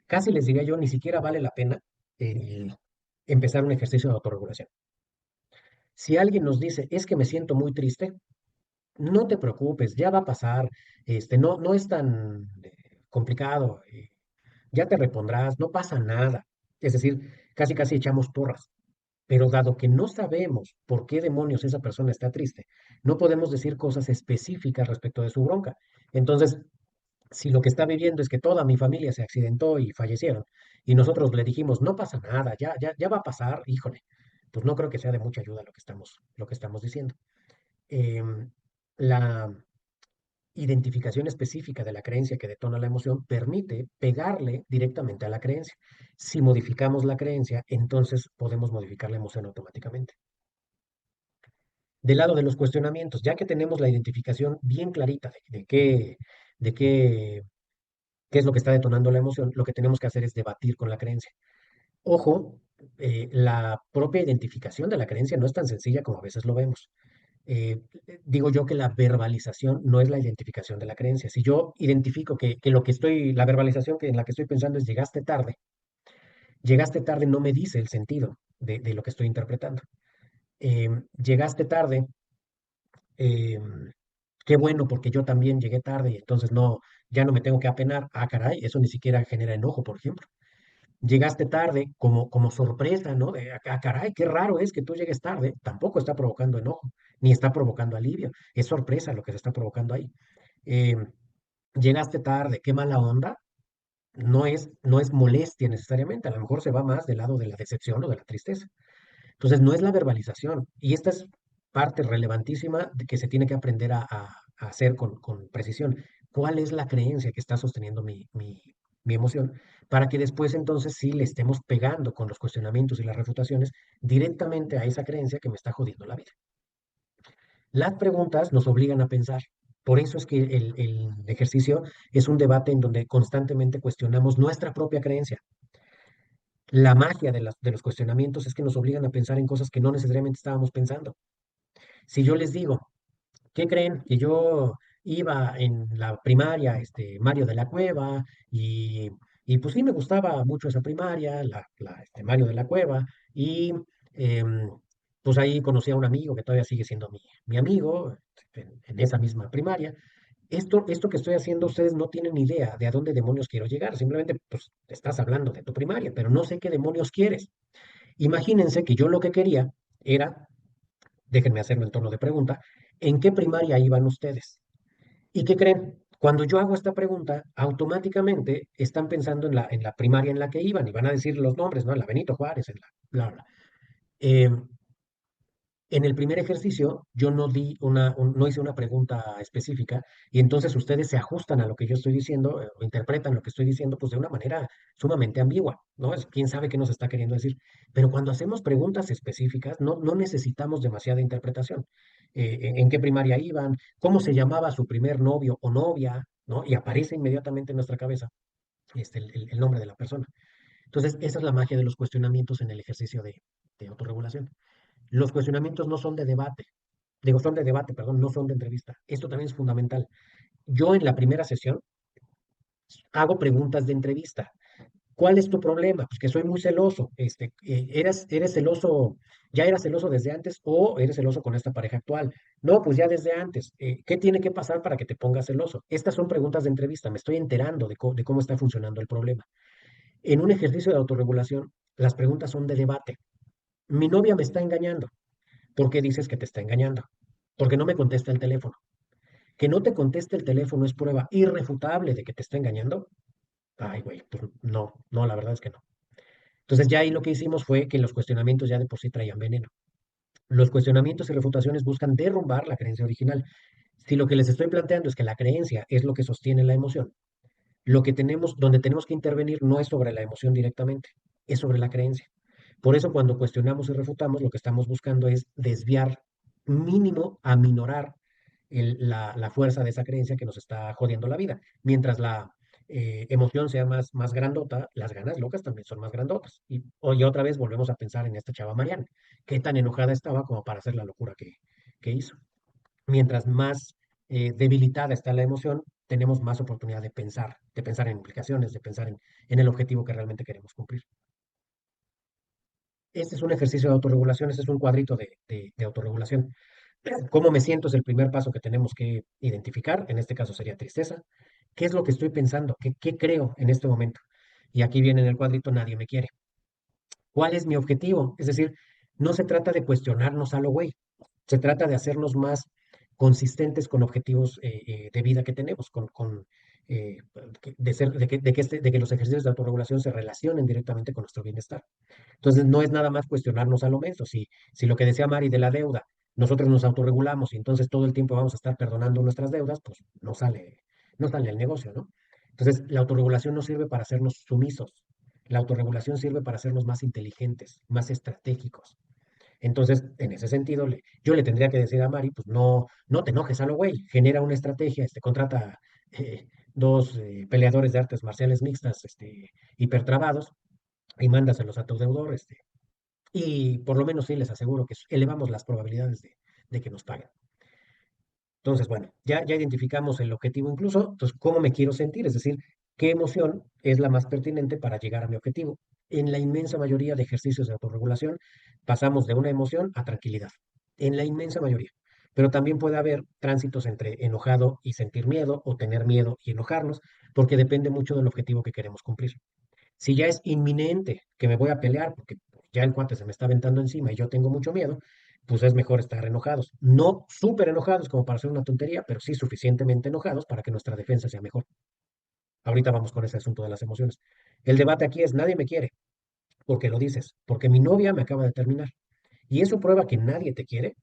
casi les diría yo, ni siquiera vale la pena eh, empezar un ejercicio de autorregulación. Si alguien nos dice, es que me siento muy triste, no te preocupes, ya va a pasar, no es tan complicado, ya te repondrás, no pasa nada. Es decir, casi casi echamos porras. Pero dado que no sabemos por qué demonios esa persona está triste, no podemos decir cosas específicas respecto de su bronca. Entonces, si lo que está viviendo es que toda mi familia se accidentó y fallecieron, y nosotros le dijimos, no pasa nada, ya va a pasar, híjole, pues no creo que sea de mucha ayuda lo que estamos diciendo. Em, la identificación específica de la creencia que detona la emoción permite pegarle directamente a la creencia. Si modificamos la creencia, entonces podemos modificar la emoción automáticamente. Del lado de los cuestionamientos, ya que tenemos la identificación bien clarita de qué es lo que está detonando la emoción, lo que tenemos que hacer es debatir con la creencia. Ojo, la propia identificación de la creencia no es tan sencilla como a veces lo vemos. Eh, Digo yo que la verbalización no es la identificación de la creencia. Si yo identifico que la verbalización en la que estoy pensando es llegaste tarde no me dice el sentido de lo que estoy interpretando. Llegaste tarde, eh, qué bueno porque yo también llegué tarde y entonces ya no me tengo que apenar. Ah, caray, eso ni siquiera genera enojo, por ejemplo. Llegaste tarde como sorpresa, ¿no? Ah, caray, qué raro es que tú llegues tarde. Tampoco está provocando enojo, ni está provocando alivio. Es sorpresa lo que se está provocando ahí. Eh, Llegaste tarde, qué mala onda. No es molestia necesariamente, a lo mejor se va más del lado de la decepción o de la tristeza. Entonces, no es la verbalización. Y esta es parte relevantísima de que se tiene que aprender a hacer con precisión. ¿Cuál es la creencia que está sosteniendo mi emoción? Para que después entonces sí le estemos pegando con los cuestionamientos y las refutaciones directamente a esa creencia que me está jodiendo la vida. Las preguntas nos obligan a pensar. Por eso es que el ejercicio es un debate en donde constantemente cuestionamos nuestra propia creencia. La magia de los cuestionamientos es que nos obligan a pensar en cosas que no necesariamente estábamos pensando. Si yo les digo, ¿qué creen? Que yo iba en la primaria, Mario de la Cueva, y pues sí me gustaba mucho esa primaria, Mario de la Cueva, y em, pues ahí conocí a un amigo que todavía sigue siendo mi amigo en esa misma primaria. Esto que estoy haciendo, ustedes no tienen idea de a dónde demonios quiero llegar. Simplemente, pues, estás hablando de tu primaria, pero no sé qué demonios quieres. Imagínense que yo lo que quería era, déjenme hacerlo en tono de pregunta, ¿en qué primaria iban ustedes? ¿Y qué creen? Cuando yo hago esta pregunta, automáticamente están pensando en la primaria en la que iban y van a decir los nombres, ¿no? En la Benito Juárez, en la bla, bla. Eh, en el primer ejercicio, yo no hice una pregunta específica y entonces ustedes se ajustan a lo que yo estoy diciendo, o interpretan lo que estoy diciendo, pues de una manera sumamente ambigua, ¿no? Quién sabe qué nos está queriendo decir. Pero cuando hacemos preguntas específicas, no necesitamos demasiada interpretación. ¿En qué primaria iban? ¿Cómo se llamaba su primer novio o novia? ¿No? Y aparece inmediatamente en nuestra cabeza el nombre de la persona. Entonces, esa es la magia de los cuestionamientos en el ejercicio de autorregulación. Los cuestionamientos no son de debate, son de debate, perdón, no son de entrevista. Esto también es fundamental. Yo en la primera sesión hago preguntas de entrevista. ¿Cuál es tu problema? Pues que soy muy celoso. ¿Eres celoso, ya eras celoso desde antes o eres celoso con esta pareja actual? No, pues ya desde antes. ¿Qué tiene que pasar para que te pongas celoso? Estas son preguntas de entrevista. Me estoy enterando de cómo está funcionando el problema. En un ejercicio de autorregulación, las preguntas son de debate. Mi novia me está engañando. ¿Por qué dices que te está engañando? Porque no me contesta el teléfono. Que no te conteste el teléfono es prueba irrefutable de que te está engañando. Ay, güey, pues no, no, la verdad es que no. Entonces ya ahí lo que hicimos fue que los cuestionamientos ya de por sí traían veneno. Los cuestionamientos y refutaciones buscan derrumbar la creencia original. Si lo que les estoy planteando es que la creencia es lo que sostiene la emoción, lo que tenemos, donde tenemos que intervenir no es sobre la emoción directamente, es sobre la creencia. Por eso cuando cuestionamos y refutamos, lo que estamos buscando es desviar mínimo, aminorar la fuerza de esa creencia que nos está jodiendo la vida. Mientras la emoción sea más grandota, las ganas locas también son más grandotas. Y hoy otra vez volvemos a pensar en esta chava Mariana, qué tan enojada estaba como para hacer la locura que hizo. Mientras más debilitada está la emoción, tenemos más oportunidad de pensar en implicaciones, de pensar en el objetivo que realmente queremos cumplir. Este es un ejercicio de autorregulación, este es un cuadrito de autorregulación. ¿Cómo me siento? Es el primer paso que tenemos que identificar. En este caso sería tristeza. ¿Qué es lo que estoy pensando? ¿Qué creo en este momento? Y aquí viene en el cuadrito, nadie me quiere. ¿Cuál es mi objetivo? Es decir, no se trata de cuestionarnos a lo güey, se trata de hacernos más consistentes con objetivos de vida que tenemos, eh, de que los ejercicios de autorregulación se relacionen directamente con nuestro bienestar. Entonces, no es nada más cuestionarnos a lo menso. Si lo que decía Mari de la deuda, nosotros nos autorregulamos y entonces todo el tiempo vamos a estar perdonando nuestras deudas, pues no sale el negocio, ¿no? Entonces, la autorregulación no sirve para hacernos sumisos. La autorregulación sirve para hacernos más inteligentes, más estratégicos. Entonces, en ese sentido, yo le tendría que decir a Mari, pues no te enojes a lo güey, genera una estrategia, contrata dos peleadores de artes marciales mixtas, hipertrabados, y mándaselos a tu deudor, y por lo menos sí les aseguro que elevamos las probabilidades de que nos paguen. Entonces, bueno, ya identificamos el objetivo incluso, entonces, ¿cómo me quiero sentir? Es decir, ¿qué emoción es la más pertinente para llegar a mi objetivo? En la inmensa mayoría de ejercicios de autorregulación, pasamos de una emoción a tranquilidad, en la inmensa mayoría. Pero también puede haber tránsitos entre enojado y sentir miedo, o tener miedo y enojarnos, porque depende mucho del objetivo que queremos cumplir. Si ya es inminente que me voy a pelear porque ya el cuate se me está aventando encima y yo tengo mucho miedo, pues es mejor estar enojados. No súper enojados como para hacer una tontería, pero sí suficientemente enojados para que nuestra defensa sea mejor. Ahorita vamos con ese asunto de las emociones. El debate aquí es, nadie me quiere, porque lo dices, porque mi novia me acaba de terminar. Y eso prueba que nadie te quiere,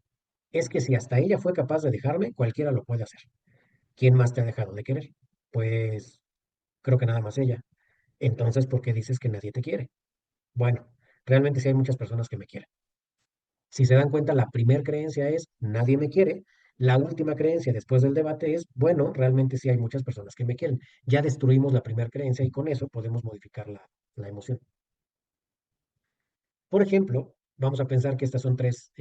es que si hasta ella fue capaz de dejarme, cualquiera lo puede hacer. ¿Quién más te ha dejado de querer? Pues creo que nada más ella. Entonces, ¿por qué dices que nadie te quiere? Bueno, realmente sí hay muchas personas que me quieren. Si se dan cuenta, la primera creencia es nadie me quiere. La última creencia después del debate es, bueno, realmente sí hay muchas personas que me quieren. Ya destruimos la primera creencia y con eso podemos modificar la emoción. Por ejemplo, vamos a pensar que estas son tres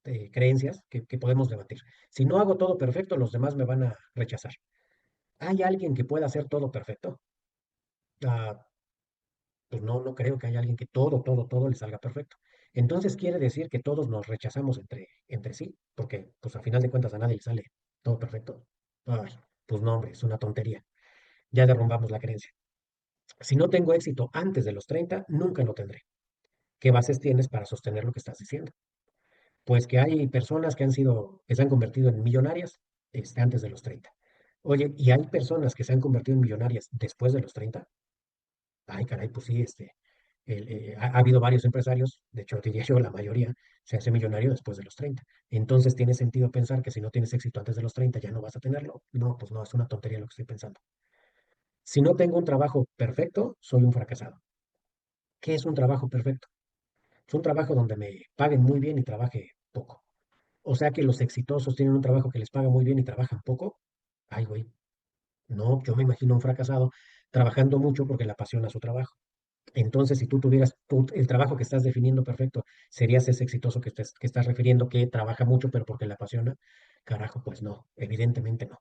creencias que podemos debatir. Si no hago todo perfecto, los demás me van a rechazar. ¿Hay alguien que pueda hacer todo perfecto? Ah, pues no creo que haya alguien que todo le salga perfecto. Entonces quiere decir que todos nos rechazamos entre sí, porque pues a final de cuentas a nadie le sale todo perfecto. Ay, pues no, hombre, es una tontería. Ya derrumbamos la creencia. Si no tengo éxito antes de los 30, nunca lo tendré. ¿Qué bases tienes para sostener lo que estás diciendo? Pues que hay personas que se han convertido en millonarias antes de los 30. Oye, ¿y hay personas que se han convertido en millonarias después de los 30? Ay, caray, pues sí, ha habido varios empresarios, de hecho, diría yo, la mayoría se hace millonario después de los 30. Entonces, ¿tiene sentido pensar que si no tienes éxito antes de los 30 ya no vas a tenerlo? No, pues no, es una tontería lo que estoy pensando. Si no tengo un trabajo perfecto, soy un fracasado. ¿Qué es un trabajo perfecto? Es un trabajo donde me paguen muy bien y trabaje poco. O sea que los exitosos tienen un trabajo que les paga muy bien y trabajan poco. Ay, güey, no, yo me imagino un fracasado trabajando mucho porque le apasiona su trabajo. Entonces, si tú tuvieras el trabajo que estás definiendo perfecto, ¿serías ese exitoso que estás refiriendo que trabaja mucho pero porque le apasiona? Carajo, pues no, evidentemente no.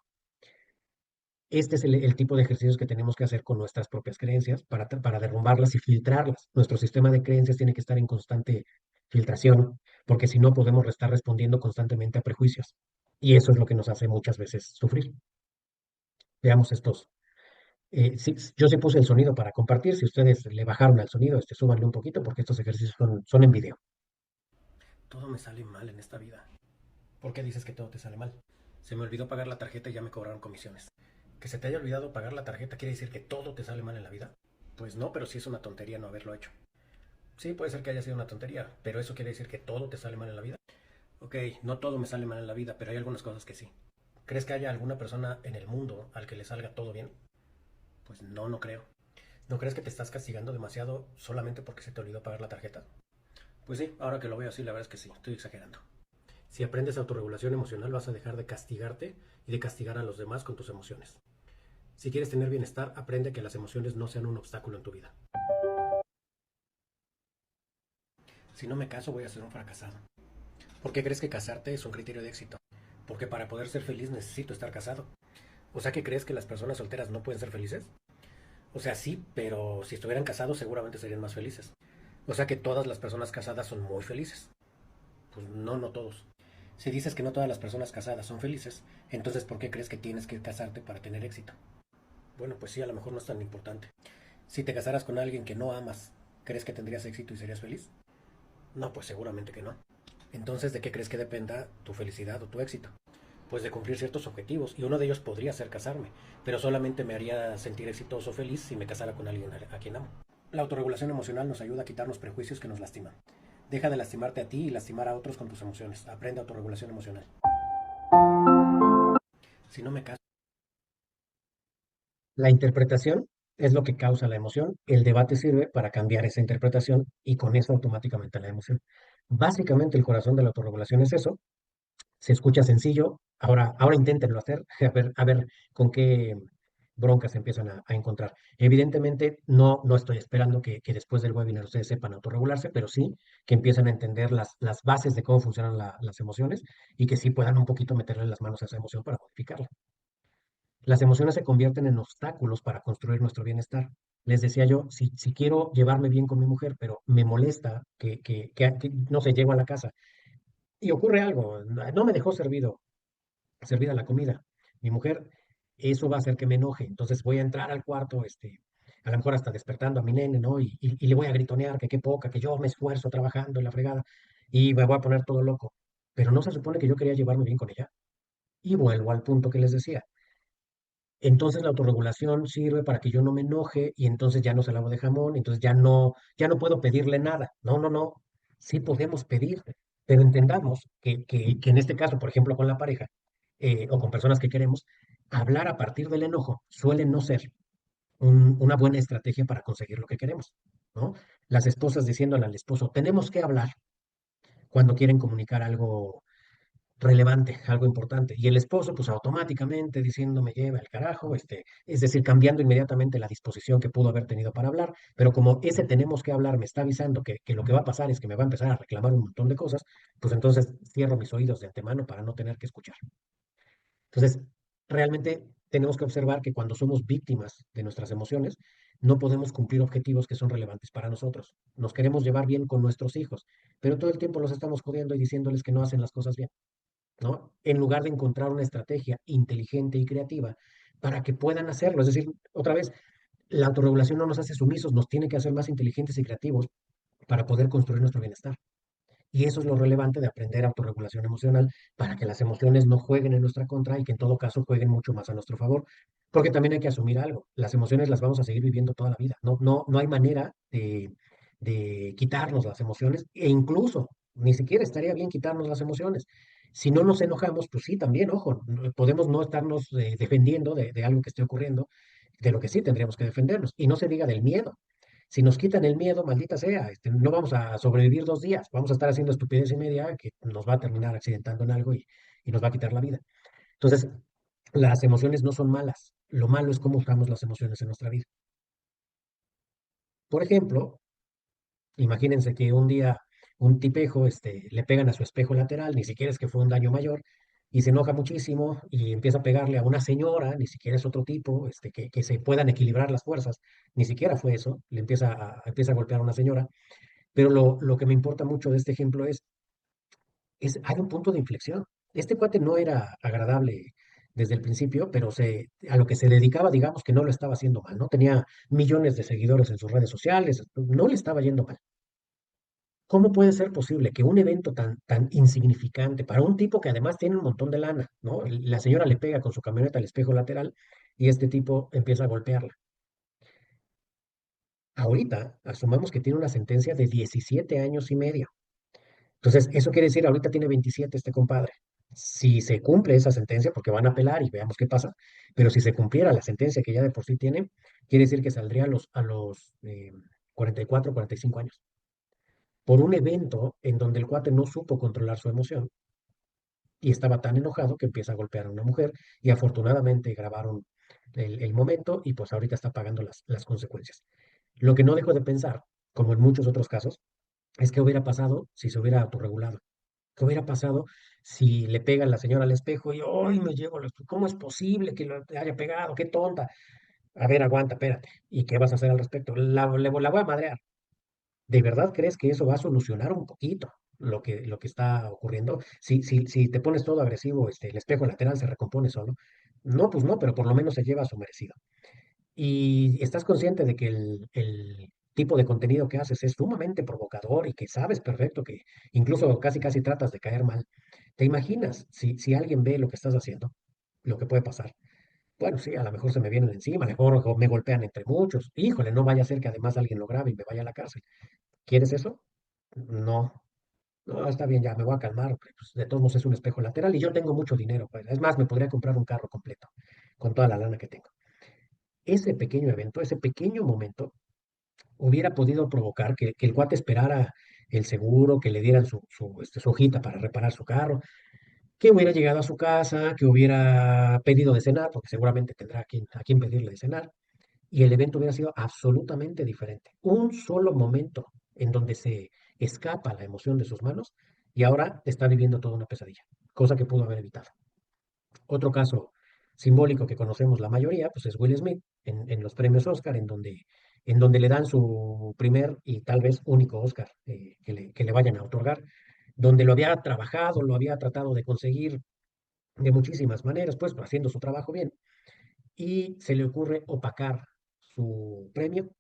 Este es el tipo de ejercicios que tenemos que hacer con nuestras propias creencias para derrumbarlas y filtrarlas. Nuestro sistema de creencias tiene que estar en constante filtración, porque si no podemos estar respondiendo constantemente a prejuicios. Y eso es lo que nos hace muchas veces sufrir. Veamos estos. Sí, yo sí puse el sonido para compartir. Si ustedes le bajaron al sonido, súbanle un poquito porque estos ejercicios son en video. Todo me sale mal en esta vida. ¿Por qué dices que todo te sale mal? Se me olvidó pagar la tarjeta y ya me cobraron comisiones. Que se te haya olvidado pagar la tarjeta quiere decir que todo te sale mal en la vida. Pues no, pero sí es una tontería no haberlo hecho. Sí, puede ser que haya sido una tontería, pero eso quiere decir que todo te sale mal en la vida. Ok, no todo me sale mal en la vida, pero hay algunas cosas que sí. ¿Crees que haya alguna persona en el mundo al que le salga todo bien? Pues no, no creo. ¿No crees que te estás castigando demasiado solamente porque se te olvidó pagar la tarjeta? Pues sí, ahora que lo veo así, la verdad es que sí, estoy exagerando. Si aprendes autorregulación emocional, vas a dejar de castigarte y de castigar a los demás con tus emociones. Si quieres tener bienestar, aprende que las emociones no sean un obstáculo en tu vida. Si no me caso, voy a ser un fracasado. ¿Por qué crees que casarte es un criterio de éxito? Porque para poder ser feliz necesito estar casado. O sea, que crees que las personas solteras no pueden ser felices? O sea, sí, pero si estuvieran casados seguramente serían más felices. O sea que todas las personas casadas son muy felices. Pues no, no todos. Si dices que no todas las personas casadas son felices, entonces ¿por qué crees que tienes que casarte para tener éxito? Bueno, pues sí, a lo mejor no es tan importante. Si te casaras con alguien que no amas, ¿crees que tendrías éxito y serías feliz? No, pues seguramente que no. Entonces, ¿de qué crees que dependa tu felicidad o tu éxito? Pues de cumplir ciertos objetivos, y uno de ellos podría ser casarme, pero solamente me haría sentir exitoso o feliz si me casara con alguien a quien amo. La autorregulación emocional nos ayuda a quitarnos prejuicios que nos lastiman. Deja de lastimarte a ti y lastimar a otros con tus emociones. Aprende autorregulación emocional. Si no me caso. La interpretación es lo que causa la emoción. El debate sirve para cambiar esa interpretación y con eso automáticamente la emoción. Básicamente el corazón de la autorregulación es eso. Se escucha sencillo. Ahora inténtenlo hacer, a ver con qué broncas se empiezan a encontrar. Evidentemente, no estoy esperando que después del webinar ustedes sepan autorregularse, pero sí que empiezan a entender las bases de cómo funcionan las emociones y que sí puedan un poquito meterle las manos a esa emoción para modificarla. Las emociones se convierten en obstáculos para construir nuestro bienestar. Les decía yo, si quiero llevarme bien con mi mujer, pero me molesta no sé, llego a la casa y ocurre algo, no me dejó servida la comida. Mi mujer, eso va a hacer que me enoje. Entonces voy a entrar al cuarto, a lo mejor hasta despertando a mi nene, ¿no? Y le voy a gritonear que qué poca, que yo me esfuerzo trabajando en la fregada y me voy a poner todo loco. Pero no se supone que yo quería llevarme bien con ella. Y vuelvo al punto que les decía. Entonces la autorregulación sirve para que yo no me enoje y entonces ya no se lavo de jamón, entonces ya no puedo pedirle nada. No, no, no. Sí podemos pedir, pero entendamos que en este caso, por ejemplo, con la pareja o con personas que queremos, hablar a partir del enojo suele no ser una buena estrategia para conseguir lo que queremos, ¿no? Las esposas diciéndole al esposo, tenemos que hablar cuando quieren comunicar algo relevante, algo importante. Y el esposo, pues automáticamente diciendo me lleva el carajo, es decir, cambiando inmediatamente la disposición que pudo haber tenido para hablar, pero como ese tenemos que hablar me está avisando que lo que va a pasar es que me va a empezar a reclamar un montón de cosas, pues entonces cierro mis oídos de antemano para no tener que escuchar. Entonces, realmente tenemos que observar que cuando somos víctimas de nuestras emociones, no podemos cumplir objetivos que son relevantes para nosotros. Nos queremos llevar bien con nuestros hijos, pero todo el tiempo los estamos jodiendo y diciéndoles que no hacen las cosas bien. ¿No? En lugar de encontrar una estrategia inteligente y creativa para que puedan hacerlo. Es decir, otra vez, la autorregulación no nos hace sumisos, nos tiene que hacer más inteligentes y creativos para poder construir nuestro bienestar. Y eso es lo relevante de aprender autorregulación emocional para que las emociones no jueguen en nuestra contra y que en todo caso jueguen mucho más a nuestro favor. Porque también hay que asumir algo, las emociones las vamos a seguir viviendo toda la vida. No hay manera de quitarnos las emociones e incluso ni siquiera estaría bien quitarnos las emociones. Si no nos enojamos, pues sí, también, ojo, podemos no estarnos defendiendo de algo que esté ocurriendo, de lo que sí tendríamos que defendernos. Y no se diga del miedo. Si nos quitan el miedo, maldita sea, no vamos a sobrevivir 2 días, vamos a estar haciendo estupidez y media que nos va a terminar accidentando en algo y nos va a quitar la vida. Entonces, las emociones no son malas, lo malo es cómo usamos las emociones en nuestra vida. Por ejemplo, imagínense que un día un tipejo le pegan a su espejo lateral, ni siquiera es que fue un daño mayor, y se enoja muchísimo y empieza a pegarle a una señora, ni siquiera es otro tipo, que se puedan equilibrar las fuerzas, ni siquiera fue eso, empieza a golpear a una señora, pero lo que me importa mucho de este ejemplo hay un punto de inflexión. Este cuate no era agradable desde el principio, pero a lo que se dedicaba, digamos que no lo estaba haciendo mal, ¿no? Tenía millones de seguidores en sus redes sociales, no le estaba yendo mal. ¿Cómo puede ser posible que un evento tan insignificante para un tipo que además tiene un montón de lana, ¿no? La señora le pega con su camioneta al espejo lateral y este tipo empieza a golpearla. Ahorita, asumamos que tiene una sentencia de 17 años y medio. Entonces, eso quiere decir, ahorita tiene 27 este compadre. Si se cumple esa sentencia, porque van a apelar y veamos qué pasa, pero si se cumpliera la sentencia que ya de por sí tiene, quiere decir que saldría a los 44, 45 años, por un evento en donde el cuate no supo controlar su emoción y estaba tan enojado que empieza a golpear a una mujer y afortunadamente grabaron el momento y pues ahorita está pagando las consecuencias. Lo que no dejo de pensar, como en muchos otros casos, es qué hubiera pasado si se hubiera autorregulado. ¿Qué hubiera pasado si le pega a la señora al espejo y hoy me llevo ¿cómo es posible que lo haya pegado? ¡Qué tonta! A ver, aguanta, espérate. ¿Y qué vas a hacer al respecto? La voy a madrear. ¿De verdad crees que eso va a solucionar un poquito lo que está ocurriendo? Si te pones todo agresivo, el espejo lateral se recompone solo. No, pues no, pero por lo menos se lleva a su merecido. Y estás consciente de que el tipo de contenido que haces es sumamente provocador y que sabes perfecto que incluso casi casi tratas de caer mal. ¿Te imaginas si alguien ve lo que estás haciendo, lo que puede pasar? Bueno, sí, a lo mejor se me vienen encima, a lo mejor me golpean entre muchos. Híjole, no vaya a ser que además alguien lo grabe y me vaya a la cárcel. ¿Quieres eso? No, no, está bien, ya me voy a calmar, porque, pues, de todos modos es un espejo lateral y yo tengo mucho dinero, pues. Es más, me podría comprar un carro completo con toda la lana que tengo. Ese pequeño evento, ese pequeño momento, hubiera podido provocar que el cuate esperara el seguro, que le dieran su hojita para reparar su carro, que hubiera llegado a su casa, que hubiera pedido de cenar, porque seguramente tendrá a quien pedirle de cenar, y el evento hubiera sido absolutamente diferente. Un solo momento en donde se escapa la emoción de sus manos y ahora está viviendo toda una pesadilla, cosa que pudo haber evitado. Otro caso simbólico que conocemos la mayoría, pues es Will Smith en los premios Oscar, en donde le dan su primer y tal vez único Oscar que le vayan a otorgar, donde lo había trabajado, lo había tratado de conseguir de muchísimas maneras, pues haciendo su trabajo bien, y se le ocurre opacar su premio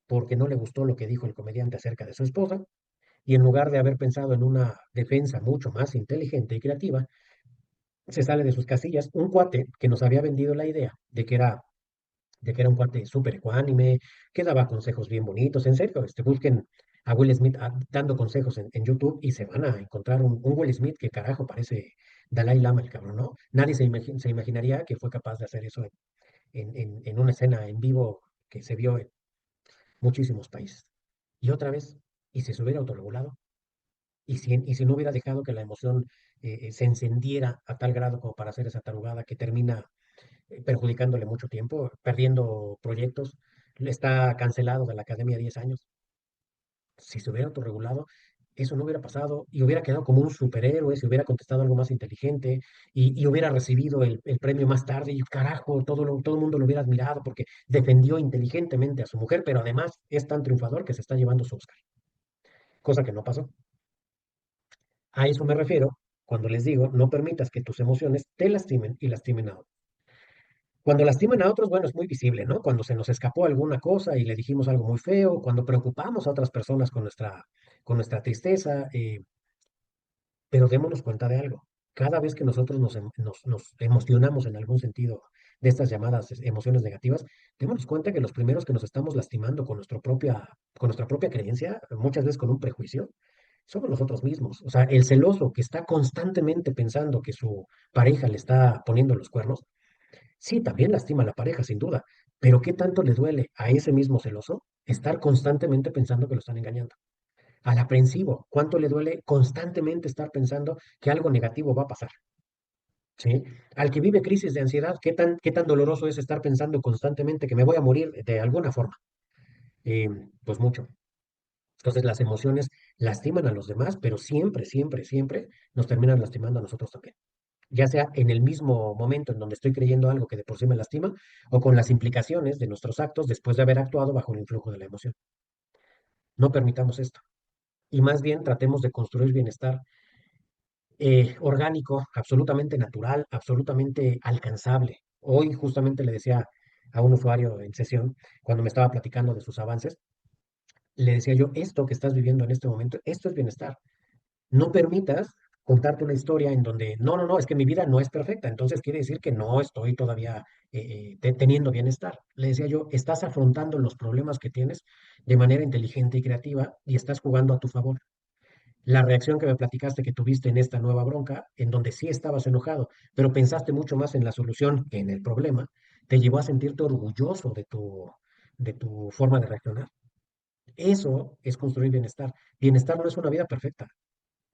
porque no le gustó lo que dijo el comediante acerca de su esposa, y en lugar de haber pensado en una defensa mucho más inteligente y creativa, se sale de sus casillas un cuate que nos había vendido la idea de que era un cuate súper ecuánime, que daba consejos bien bonitos. En serio, busquen a Will Smith dando consejos en YouTube y se van a encontrar un Will Smith que carajo parece Dalai Lama el cabrón, ¿no? Nadie se imaginaría que fue capaz de hacer eso en una escena en vivo que se vio en muchísimos países. Y otra vez, ¿y si se hubiera autorregulado? ¿Y si no hubiera dejado que la emoción se encendiera a tal grado como para hacer esa tarugada que termina perjudicándole mucho tiempo, perdiendo proyectos, está cancelado de la academia 10 años? Si se hubiera autorregulado, eso no hubiera pasado y hubiera quedado como un superhéroe, si hubiera contestado algo más inteligente y hubiera recibido el premio más tarde y carajo, todo el mundo lo hubiera admirado porque defendió inteligentemente a su mujer, pero además es tan triunfador que se está llevando su Oscar, cosa que no pasó. A eso me refiero cuando les digo, no permitas que tus emociones te lastimen y lastimen a otros. Cuando lastiman a otros, bueno, es muy visible, ¿no? Cuando se nos escapó alguna cosa y le dijimos algo muy feo, cuando preocupamos a otras personas con nuestra tristeza, pero démonos cuenta de algo. Cada vez que nosotros nos emocionamos en algún sentido de estas llamadas emociones negativas, démonos cuenta que los primeros que nos estamos lastimando con nuestra propia creencia, muchas veces con un prejuicio, somos nosotros mismos. O sea, el celoso que está constantemente pensando que su pareja le está poniendo los cuernos, sí, también lastima a la pareja, sin duda, pero ¿qué tanto le duele a ese mismo celoso estar constantemente pensando que lo están engañando? Al aprensivo, ¿cuánto le duele constantemente estar pensando que algo negativo va a pasar? ¿Sí? Al que vive crisis de ansiedad, ¿qué tan doloroso es estar pensando constantemente que me voy a morir de alguna forma? Eh, pues mucho. Entonces las emociones lastiman a los demás, pero siempre, siempre, siempre nos terminan lastimando a nosotros también. ya sea en el mismo momento en donde estoy creyendo algo que de por sí me lastima, o con las implicaciones de nuestros actos después de haber actuado bajo el influjo de la emoción. No permitamos esto. Y más bien tratemos de construir bienestar orgánico, absolutamente natural, absolutamente alcanzable. Hoy justamente le decía a un usuario en sesión, cuando me estaba platicando de sus avances, le decía yo, esto que estás viviendo en este momento, esto es bienestar. No permitas contarte una historia en donde, no, no, no, es que mi vida no es perfecta, entonces quiere decir que no estoy todavía teniendo bienestar. Le decía yo, estás afrontando los problemas que tienes de manera inteligente y creativa y estás jugando a tu favor. La reacción que me platicaste que tuviste en esta nueva bronca, en donde sí estabas enojado, pero pensaste mucho más en la solución que en el problema, te llevó a sentirte orgulloso de tu forma de reaccionar. Eso es construir bienestar. Bienestar no es una vida perfecta.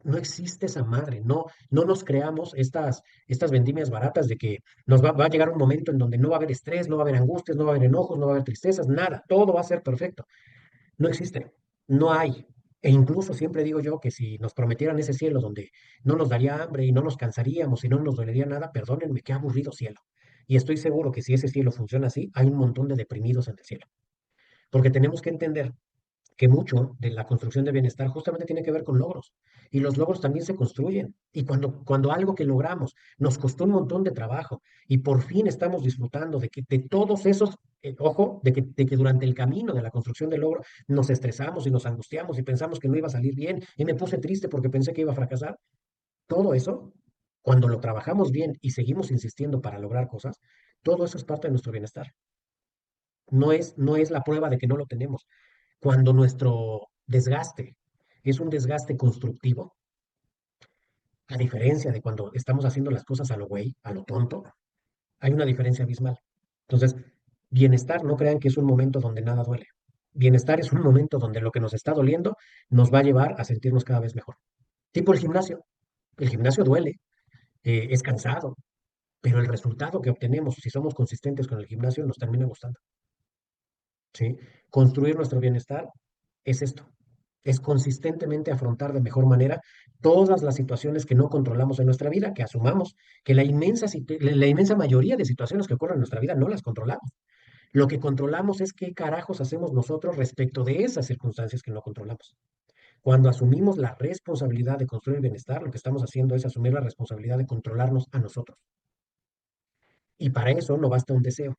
No existe esa madre. No, no nos creamos estas vendimias baratas de que va a llegar un momento en donde no va a haber estrés, no va a haber angustias, no va a haber enojos, no va a haber tristezas, nada. Todo va a ser perfecto. No existe, no hay. E incluso siempre digo yo que si nos prometieran ese cielo donde no nos daría hambre y no nos cansaríamos y no nos dolería nada, perdónenme, qué aburrido cielo. Y estoy seguro que si ese cielo funciona así, hay un montón de deprimidos en el cielo. Porque tenemos que entender que mucho de la construcción de bienestar justamente tiene que ver con logros. Y los logros también se construyen. Y cuando algo que logramos nos costó un montón de trabajo y por fin estamos disfrutando de todos esos, ojo, de que durante el camino de la construcción del logro nos estresamos y nos angustiamos y pensamos que no iba a salir bien y me puse triste porque pensé que iba a fracasar. Todo eso, cuando lo trabajamos bien y seguimos insistiendo para lograr cosas, todo eso es parte de nuestro bienestar. No es la prueba de que no lo tenemos. Cuando nuestro desgaste es un desgaste constructivo, a diferencia de cuando estamos haciendo las cosas a lo güey, a lo tonto, hay una diferencia abismal. Entonces, bienestar, no crean que es un momento donde nada duele. Bienestar es un momento donde lo que nos está doliendo nos va a llevar a sentirnos cada vez mejor. Tipo el gimnasio. El gimnasio duele, es cansado, pero el resultado que obtenemos, si somos consistentes con el gimnasio, nos termina gustando. ¿Sí? Construir nuestro bienestar es esto, es consistentemente afrontar de mejor manera todas las situaciones que no controlamos en nuestra vida, que asumamos que la inmensa mayoría de situaciones que ocurren en nuestra vida no las controlamos. Lo que controlamos es qué carajos hacemos nosotros respecto de esas circunstancias que no controlamos. Cuando asumimos la responsabilidad de construir el bienestar, lo que estamos haciendo es asumir la responsabilidad de controlarnos a nosotros. Y para eso no basta un deseo,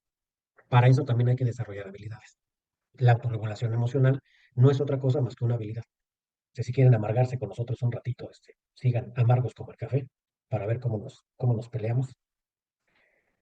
para eso también hay que desarrollar habilidades. La autorregulación emocional no es otra cosa más que una habilidad. O sea, si quieren amargarse con nosotros un ratito, sigan amargos como el café para ver cómo nos peleamos.